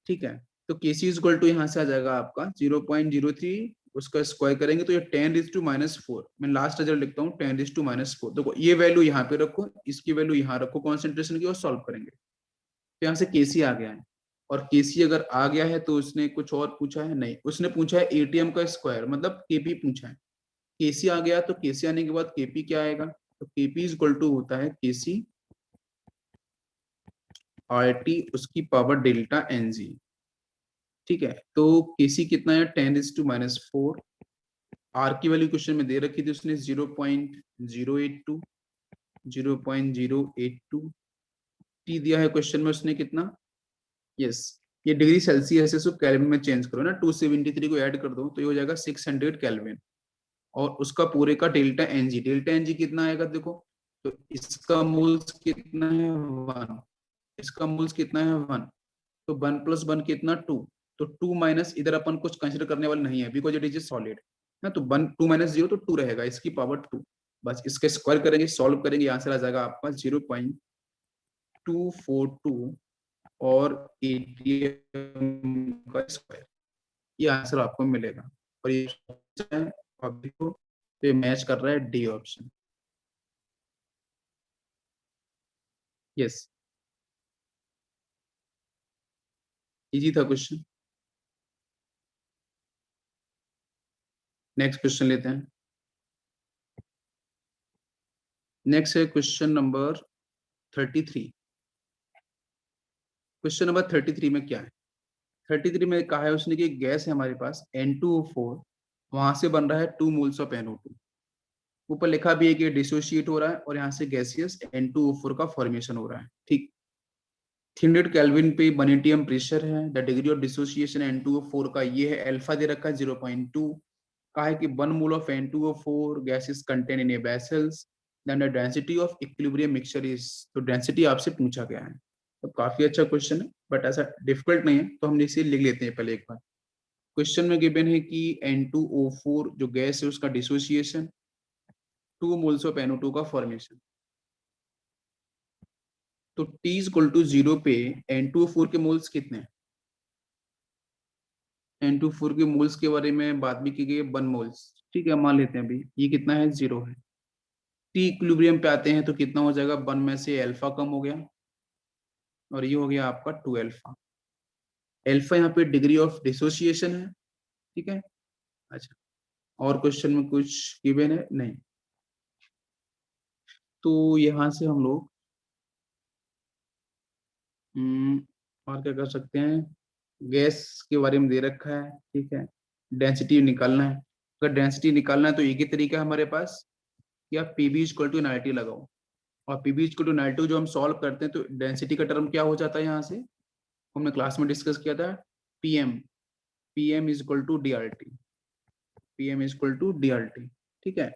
ठीक है। तो केसी इज इक्वल टू यहाँ से आ जाएगा आपका 0.03, उसका स्क्वायर करेंगे तो ये 10⁻⁻⁴, मैं लास्ट रिजल्ट लिखता हूँ 10⁻⁻⁴। देखो ये वैल्यू यहाँ पे रखो, इसकी वैल्यू यहाँ रखो कॉन्सेंट्रेशन की, और सॉल्व करेंगे तो यहाँ से केसी आ गया है। और केसी अगर आ गया है तो उसने कुछ और पूछा है नहीं, उसने पूछा है एटीएम का स्क्वायर, मतलब केपी पूछा है। केसी आ गया तो केसी आने के बाद केपी क्या आएगा, तो केपी इज इक्वल टू होता है केसी आर टी उसकी पावर डेल्टा एनजी, ठीक है। तो केसी कितना है 10⁻⁴, आर की वैल्यू क्वेश्चन में दे रखी थी उसने 0.082, 0.082, टी दिया है क्वेश्चन में उसने कितना, यस ये डिग्री सेल्सियस है, केल्विन में चेंज करो ना, 273 को ऐड कर दो तो ये हो जाएगा 600 केल्विन, और उसका पूरे का डेल्टा एनजी, डेल्टा एनजी कितना आएगा देखो, तो इसका मोल्स कितना है 1, इसका मोल्स कितना है 1, तो 1 + 1 कितना 2, तो 2 माइनस इधर अपन कुछ कंसिडर करने वाले नहीं है बिकॉज इट इज सॉलिड ना, तो 1 2 माइनस 0 तो 2 रहेगा, इसकी पावर 2, बस इसके स्क्वायर करेंगे सॉल्व करेंगे, आंसर आ जाएगा आपका 0.242, और एटीएम का स्क्वायर, ये आंसर आपको मिलेगा। और ये अभी तो ये मैच कर रहा है डी ऑप्शन, यस इजी था क्वेश्चन। नेक्स्ट क्वेश्चन लेते हैं। नेक्स्ट है क्वेश्चन नंबर 33। क्वेश्चन नंबर 33 में क्या है, 33 में कहा है उसने कि गैस है हमारे पास N2O4, वहां से बन रहा है 2 मोल्स ऑफ NO2, ऊपर लिखा भी है कि डिसोशिएट हो रहा है और यहाँ से गैसियस N2O4 का फॉर्मेशन हो रहा है, ठीक। 300 केल्विन पे 1 atm प्रेशर है, the degree of dissociation N2O4 का ये है अल्फा दे रखा है 0.2, कहा है कि 1 mole of N2O4 gas is contain in a vessels, then the density of equilibrium mixture is, तो डेंसिटी आपसे पूछा गया है। तो काफी अच्छा क्वेश्चन है बट ऐसा डिफिकल्ट नहीं है, तो हम इसे लिख लेते हैं पहले एक बार। क्वेश्चन में गिवन है कि N2O4 जो गैस है उसका डिसोसिएशन, 2 मोल्स ऑफ NO2 का फॉर्मेशन, तो T इक्वल टू 0 पे N2O4 के मोल्स कितने हैं, N2O4 के मोल्स के बारे में बात भी की गई है 1 मोल्स, ठीक है मान लेते हैं अभी ये कितना है 0 है। टी इक्विलिब्रियम पे आते हैं तो कितना हो जाएगा, 1 में से अल्फा कम हो गया, और ये हो गया आपका 2 अल्फा, अल्फा यहाँ पे डिग्री ऑफ डिसोसिएशन है, ठीक है। अच्छा और क्वेश्चन में कुछ गिवन है नहीं, तो यहाँ से हम लोग और क्या कर सकते हैं, गैस के बारे में दे रखा है, ठीक है, डेंसिटी निकालना है, अगर डेंसिटी निकालना है तो एक ही तरीका है हमारे पास कि आप पीबी इक्वल टू एनआरटी लगाओ, और पीबी इक्वल टू एनआरटी जो हम सॉल्व करते हैं तो डेंसिटी का टर्म क्या हो जाता है, यहाँ से हमने क्लास में डिस्कस किया था PM, PM is equal to DRT, PM is equal to DRT, ठीक है।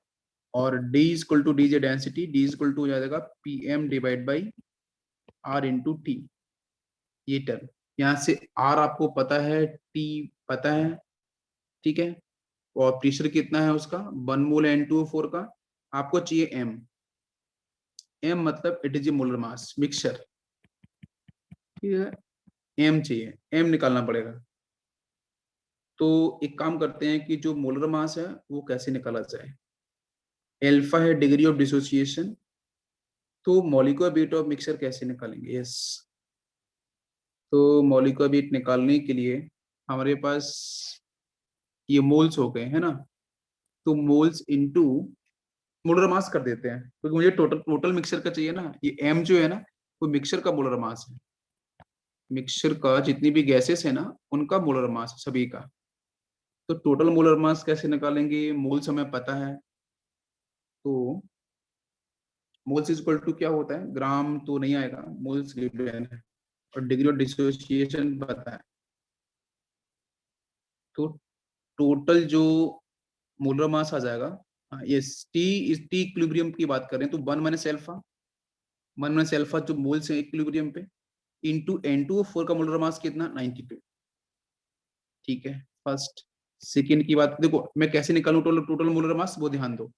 और D is equal to D जे density, D is equal to हो जाएगा PM divide by R into T, ये टर्म, यहाँ से R आपको पता है, T पता है, ठीक है, और प्रेशर कितना है उसका 1 मोल N2O4 का, आपको चाहिए M। M मतलब it is a molar mass mixture, ठीक है, M चाहिए, M निकालना पड़ेगा। तो एक काम करते हैं कि जो मोलर मास है वो कैसे निकाला जाए। एल्फा है डिग्री ऑफ डिसोसिएशन, तो मॉलिक्यूलर वेट ऑफ मिक्सचर कैसे निकालेंगे। यस, तो मॉलिक्यूलर वेट निकालने के लिए हमारे पास ये मोल्स हो गए है ना, तो मोल्स इनटू मोलर मास कर देते हैं, क्योंकि मुझे टोटल टोटल मिक्सचर का चाहिए ना। ये एम जो है ना वो मिक्सचर का मोलर मास है, मिक्सचर का जितनी भी गैसेस है ना उनका मोलर मास सभी का। तो टोटल मोलर मास कैसे निकालेंगे, मोल्स हमें पता है, तो मोल्स इज इक्वल टू क्या होता है, ग्राम तो नहीं आएगा, मोल्स गिवन है, और डिग्री ऑफ डिसोसिएशन पता है। तो टोटल जो मोलर मास आ जाएगा, ये टी इस टी इक्विलिब्रियम की बात कर रहे हैं, तो 1 - अल्फा जो मोल्स है इक्विलिब्रियम पे, इंटू N2O4 का मोलर मास कितना 92, ठीक है फर्स्ट। सेकेंड की बात देखो, मैं कैसे निकालूं टोटल टोटल मोलर मास वो ध्यान दो।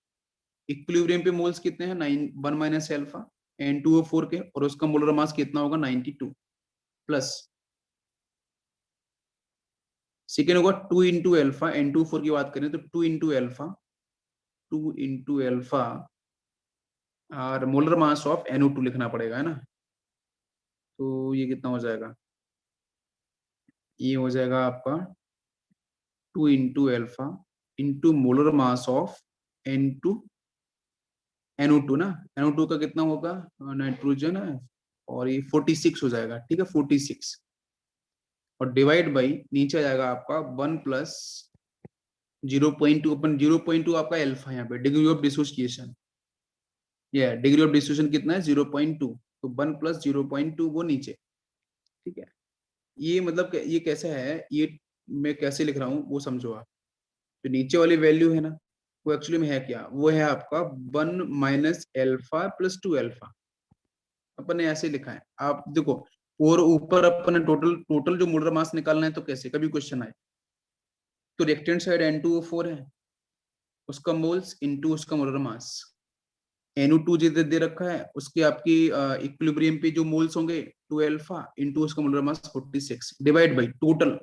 इक्विलिब्रियम पे मोल्स कितने हैं 1 - अल्फा N2O4 के, और उसका मोलर मास कितना होगा 92 प्लस, सेकेंड होगा 2 × अल्फा, N2O4 की बात करें तो 2 × अल्फा और मोलर मास ऑफ NO2 लिखना पड़ेगा है ना। तो ये कितना हो जाएगा, ये हो जाएगा आपका 2 × alpha into molar mass of N2 NO2 ना, NO2 का कितना होगा, नाइट्रोजन है, और ये 46 हो जाएगा, ठीक है 46, और डिवाइड बाई नीचे आ जाएगा आपका 1 प्लस 0.2 अपन 0.2 आपका अल्फा, यहाँ पे डिग्री ऑफ डिसोसिएशन, ये डिग्री ऑफ डिसोसिएशन कितना है 0.2, तो 1 प्लस 0.2 वो नीचे, ठीक है। ये मतलब ये कैसा है, ये मैं कैसे लिख रहा हूँ वो समझो आप। जो नीचे वाली वैल्यू है ना वो एक्चुअली में है क्या, वो है आपका 1 - अल्फा + 2 अल्फा, अपन ने ऐसे लिखा है आप देखो। और ऊपर अपन ने टोटल टोटल जो मोलर मास निकालना है, तो कैसे कभी क्वेश्चन आए तो लेफ्ट हैंड साइड N2O4 है, उसका मोल्स इनटू उसका मोलर मास, NO2 जिधर दे रखा है उसके आपकी इक्विलिब्रियम पे जो मोल्स होंगे 2 अल्फा इंटू उसका molar mass 46 divide by total,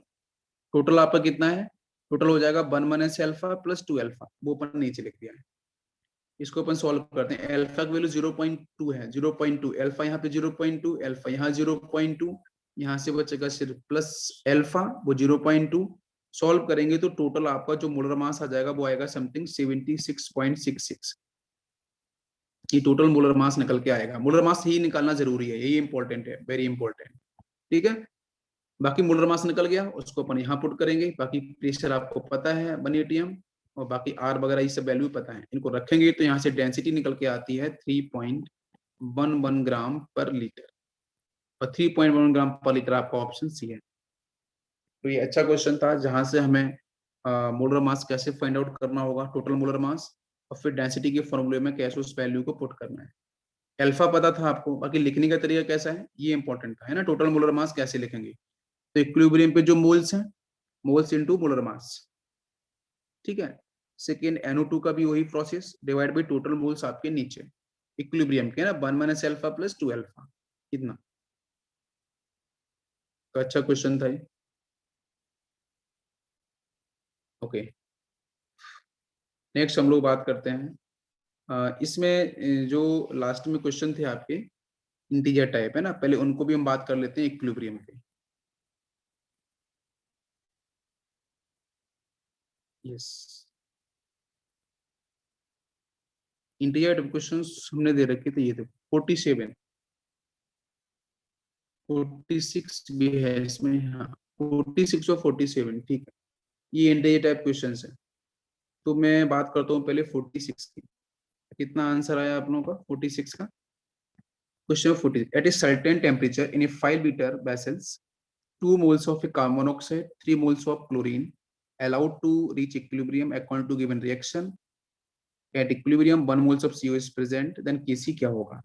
total आपका कितना है, टोटल हो जाएगा 1 - अल्फा + 2 अल्फा, वो अपन नीचे लिख दिया है। इसको अपन सॉल्व करते हैं, अल्फा की वैल्यू 0.2 है, 0.2 अल्फा यहाँ पे 0.2 अल्फा यहाँ 0.2, यहाँ से बचेगा सिर्फ प्लस अल्फा वो 0.2, सॉल्व करेंगे तो टोटल आपका जो मोलर मास आ जाएगा वो आएगा समथिंग 76.66। ये टोटल मोलर मास निकल के आएगा, मोलर मास ही निकालना जरूरी है, यही इंपॉर्टेंट है, वेरी इंपॉर्टेंट, ठीक है। बाकी मोलर मास निकल गया, उसको अपन यहाँ पुट करेंगे, बाकी प्रेशर आपको पता है 1 atm, और बाकी आर वगैरह ये सब वैल्यू पता है, इनको रखेंगे तो यहाँ से डेंसिटी निकल के आती है 3.11 ग्राम पर लीटर, और 3.1 ग्राम पर लीटर आपका ऑप्शन सी है। तो ये अच्छा क्वेश्चन था, जहां से हमें मोलर मास कैसे फाइंड आउट करना होगा टोटल मोलर मास, और फिर डेंसिटी के फॉर्मूले में कैसे उस वैल्यू को पुट करना है। अल्फा पता था आपको, बाकी लिखने का तरीका कैसा है ये इंपॉर्टेंट था है ना, टोटल मोलर मास कैसे लिखेंगे, तो इक्विलिब्रियम पे जो मोल्स हैं, मोल्स इनटू मोलर मास, ठीक है। सेकेंड NO2 का भी वही process, divide by total moles आपके नीचे इक्विलिब्रियम के ना 1 - अल्फा + 2 अल्फा, कितना। तो अच्छा क्वेश्चन था ये, ओके। नेक्स्ट हम लोग बात करते हैं इसमें जो लास्ट में क्वेश्चन थे आपके इंटीजर टाइप है ना, पहले उनको भी हम बात कर लेते हैं इक्विलिब्रियम के। यस, इंटीजर टाइप क्वेश्चन हमने दे रखे थे, ये देखो 47 46 भी है इसमें, हाँ 46 और 47, ठीक है, ये इंटीजर टाइप क्वेश्चन है। तो मैं बात करता हूँ पहले 46 की, कितना आंसर आया आप लोगों का 46 का। Question 40, at a certain temperature in a 5 liter vessels 2 moles of a carbon monoxide 3 moles of chlorine allowed to reach equilibrium according to given reaction, at equilibrium 1 moles of CO is present, then Kc क्या होगा।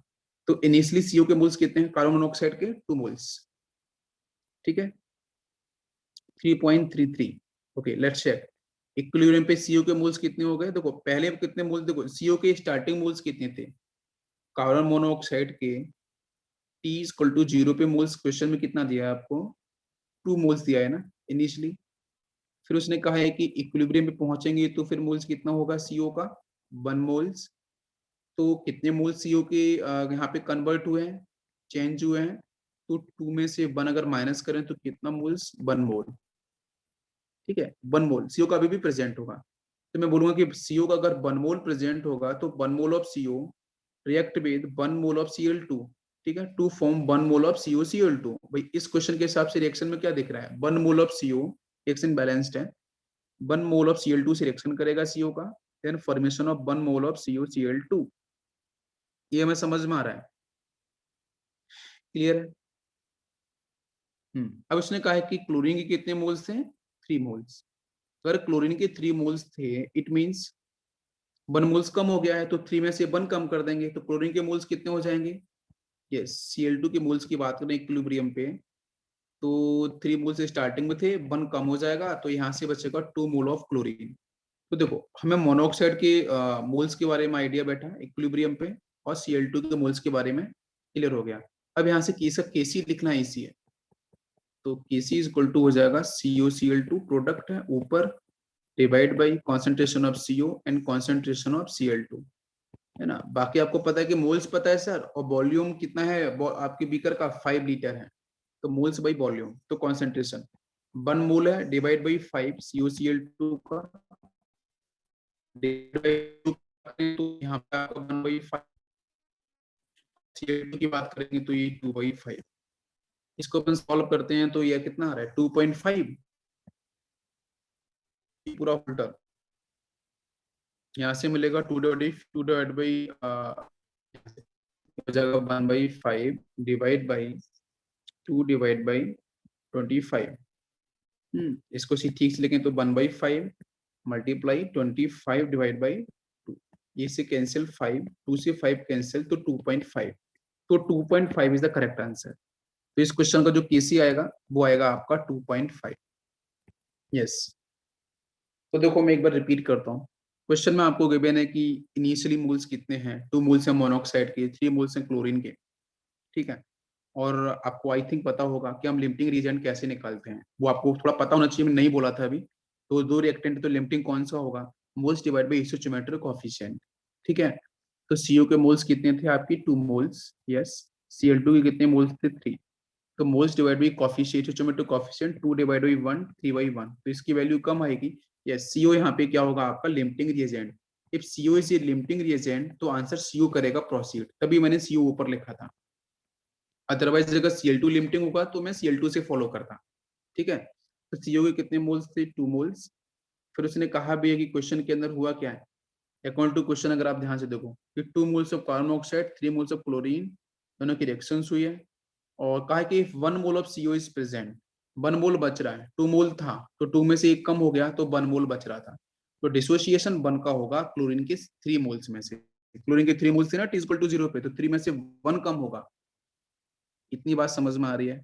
तो initially CO के moles कितने हैं, carbon monoxide के 2 moles, ठीक है 3.33। Okay let's check equilibrium पे सीओ के मोल्स कितने हो गए। देखो पहले कितने मोल्स, देखो सीओ के स्टार्टिंग मोल्स कितने थे, कार्बन मोनोऑक्साइड के T इक्वल टू 0 पे मोल्स क्वेश्चन में कितना दिया है आपको, 2 मोल्स दिया है ना इनिशियली। फिर उसने कहा है कि इक्विलिब्रियम पे पहुंचेंगे तो फिर मोल्स कितना होगा सीओ का, 1 मोल्स। तो कितने मोल्स सीओ के यहाँ पे कन्वर्ट हुए हैं, चेंज हुए हैं, तो 2 में से 1 अगर माइनस करें तो कितना मोल्स, 1 मोल। ठीक है 1 मोल सीओ का अभी भी प्रेजेंट होगा। तो मैं बोलूंगा कि सीओ का अगर 1 मोल प्रेजेंट होगा तो 1 mole of CO react with 1 mole of Cl2। ठीक है to form 1 mole of CuCl2। भाई इस क्वेश्चन के हिसाब से रिएक्शन में क्या दिख रहा है, 1 mole of CO, reaction balanced है, 1 मोल ऑफ Cl2 से रिएक्शन करेगा सीओ का, then formation of 1 mole of CuCl2। ये हमें समझ में आ रहा है, क्लियर है। अब उसने कहा है कि क्लोरीन के कितने मोल्स थे, 3 मोल्स। तो अगर क्लोरीन के 3 मोल्स थे इट मींस 1 मोल्स कम हो गया है, तो 3 में से 1 कम कर देंगे तो क्लोरीन के मोल्स कितने हो जाएंगे। यस Cl2 के मोल्स की बात करें इक्विलिब्रियम पे तो 3 मोल्स स्टार्टिंग में थे, 1 कम हो जाएगा तो यहाँ से बचेगा 2 मोल ऑफ क्लोरीन। तो देखो हमें मोनोऑक्साइड के मोल्स के बारे में आइडिया बैठा इक्विलिब्रियम पे, और Cl2 के मोल्स के बारे में क्लियर हो गया। अब यहाँ से केसी लिखना इजी है, तो केसी इज इक्वल टू हो जाएगा CuCl2 प्रोडक्ट है ऊपर divide by concentration of CO and concentration of Cl2, है ना। बाकी आपको पता है कि मोल्स पता है सर, और वॉल्यूम कितना है आपके बीकर का 5 लीटर है, तो मोल्स बाई वॉल्यूम, तो कॉन्सेंट्रेशन 1 मोल है डिवाइड बाई 5 CuCl2 का डिवाइड बाई 2, तो यहाँ पे आपको 1/5 Cl2 की बात करेंगे तो ये 2/5। इसको अपन सॉल्व करते हैं तो ये कितना आ रहा है 2.5 पूरा उल्टा, यहाँ से मिलेगा 2/2 हो जाएगा 1/5 डिवाइड बाई 2 डिवाइड बाई 25। इसको ठीक से लिखें तो 1/5 मल्टीप्लाई 25 डिवाइड बाई 2, ये से कैंसिल 5, 2 से 5 कैंसिल तो 2.5, तो 2.5 इज द करेक्ट आंसर। तो इस क्वेश्चन का जो केसी आएगा वो आएगा आपका 2.5। यस तो देखो मैं एक बार रिपीट करता हूँ, क्वेश्चन में आपको गिवन है कि इनिशियली मोल्स कितने हैं, 2 मोल्स हैं मोनोऑक्साइड के, 3 मोल्स हैं क्लोरीन के। ठीक है और आपको आई थिंक पता होगा कि हम लिमिटिंग रीजन कैसे निकालते हैं, वो आपको थोड़ा पता होना चाहिए, मैं नहीं बोला था अभी। तो 2 रिएक्टेंट तो लिमिटिंग कौन सा होगा, मोल्स डिवाइड बाई स्टोइचियोमेट्रिक कोएफिशिएंट। ठीक है तो सीओ के मोल्स कितने थे आपकी 2 मोल्स, यस Cl2 के कितने मोल्स थे 3, तो moles divide by coefficient stoichiometric coefficient 2 divide by 1 3/1, तो इसकी वैल्यू कम आएगी। यस सीओ यहाँ पे क्या होगा आपका limiting reagent. If CO is a limiting reagent तो आंसर सीओ करेगा प्रोसीड, तभी मैंने सीओ ऊपर लिखा था। अदरवाइज अगर Cl2 लिमिटिंग होगा तो मैं Cl2 से फॉलो करता। ठीक है तो सीओ के कितने मोल्स थे 2 मोल्स। फिर उसने कहा भी है कि क्वेश्चन के अंदर हुआ क्या है, अकॉर्डिंग टू क्वेश्चन अगर आप ध्यान से देखो कि 2 moles of carbon oxide 3 moles of chlorine दोनों की रिएक्शंस हुई है, और कहा कि if 1 mole of CO is present, 1 मोल बच रहा है, 2 मोल था तो 2 में से 1 कम हो गया तो 1 मोल बच रहा था, तो डिसोसिएशन 1 का होगा क्लोरीन के 3 मोल्स में से। क्लोरीन के 3 मोल्स थे ना T=0 पे, तो 3 में से 1 कम होगा। इतनी बात समझ में आ रही है।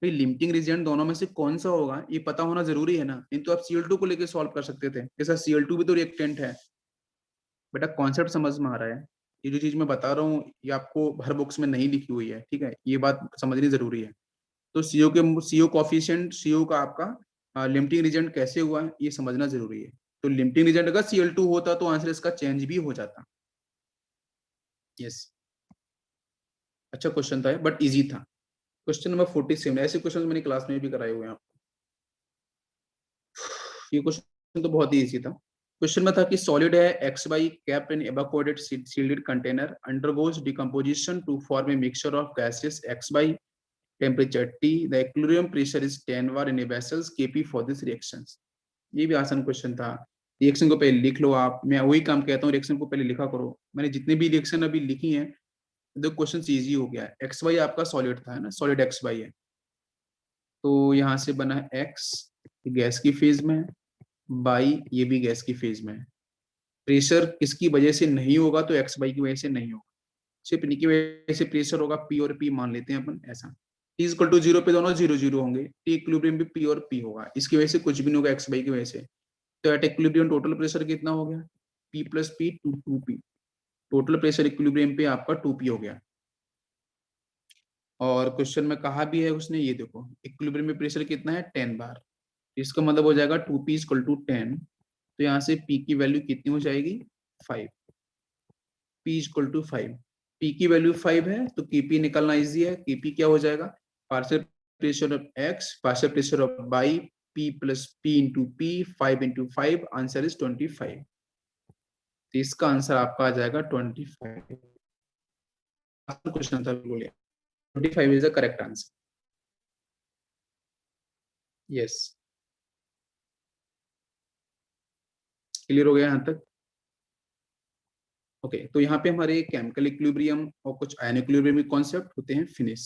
भाई लिमिटिंग रीजन दोनों में से कौन सा होगा ये पता होना जरूरी है ना, नहीं तो आप Cl2 को लेके सॉल्व कर सकते थे, जैसा Cl2 भी तो रिएक्टेंट है। बेटा कॉन्सेप्ट समझ में आ रहा है, ये जो चीज मैं बता रहा हूँ ये आपको हर बुक्स में नहीं लिखी हुई है, ठीक है ये बात समझनी जरूरी है। तो सीओ कॉफिशिएंट सीओ का आपका लिमिटिंग रीजन कैसे हुआ है ये समझना जरूरी है। तो लिमिटिंग रीजन अगर Cl2 होता तो आंसर इसका चेंज भी हो जाता। यस अच्छा क्वेश्चन था बट इजी था। क्वेश्चन नंबर 47, ऐसे क्वेश्चन मैंने क्लास में भी कराए हुए हैं। ये क्वेश्चन तो बहुत ही इजी था। क्वेश्चन में था कि सॉलिड है X Y capped in evaporated shielded container undergoes decomposition to form a mixture of gases x by temperature T, the equilibrium pressure is 10 bar in a vessels Kp for this reactions। ये भी आसान question था। Reaction को पहले लिख लो आप, मैं वही काम कहता हूँ रिएक्शन को पहले लिखा करो। मैंने जितने भी रिएक्शन अभी लिखी हैं दो क्वेश्चन इजी हो गया है। एक्स वाई आपका सॉलिड था है ना, सॉलिड एक्स वाई है, तो यहाँ से बना है एक्स गैस की फेज में है, बाई ये भी गैस की फेज में है। प्रेशर किसकी वजह से नहीं होगा तो एक्स बाई की वजह से नहीं होगा, सिर्फ इनकी वजह से प्रेशर होगा, पी और पी मान लेते हैं अपन ऐसा। टी इक्वल टू 0 पे दोनों 0 0 होंगे, टी इक्विलिब्रियम भी पी और पी होगा, इसकी वजह से कुछ भी नहीं होगा एक्स बाई की वजह से। तो एट इक्विलिब्रियम टोटल प्रेशर कितना हो गया, P plus P two P, total pressure equilibrium पे आपका 2p हो गया। और क्वेश्चन में कहा भी है उसने, ये देखो इक्विलिब्रियम में प्रेशर कितना है 10 बार, इसका मतलब हो जाएगा 2p इक्वल टू 10। तो यहाँ से p की वैल्यू कितनी हो जाएगी 5, p इक्वल टू 5, p की वैल्यू 5 है तो kp निकलना इजी है, kp क्या हो जाएगा, partial pressure of x partial pressure of y, p plus p into P, 5 into 5, answer is 25। तो इसका आंसर आपका आ जाएगा 25। क्वेश्चन था बिल्कुल, 25 is the correct answer. Yes, clear हो गया यहाँ तक। ओके तो यहाँ पे हमारे केमिकल इक्विलिब्रियम और कुछ आयन इक्विलिब्रियम कॉन्सेप्ट होते हैं फिनिश।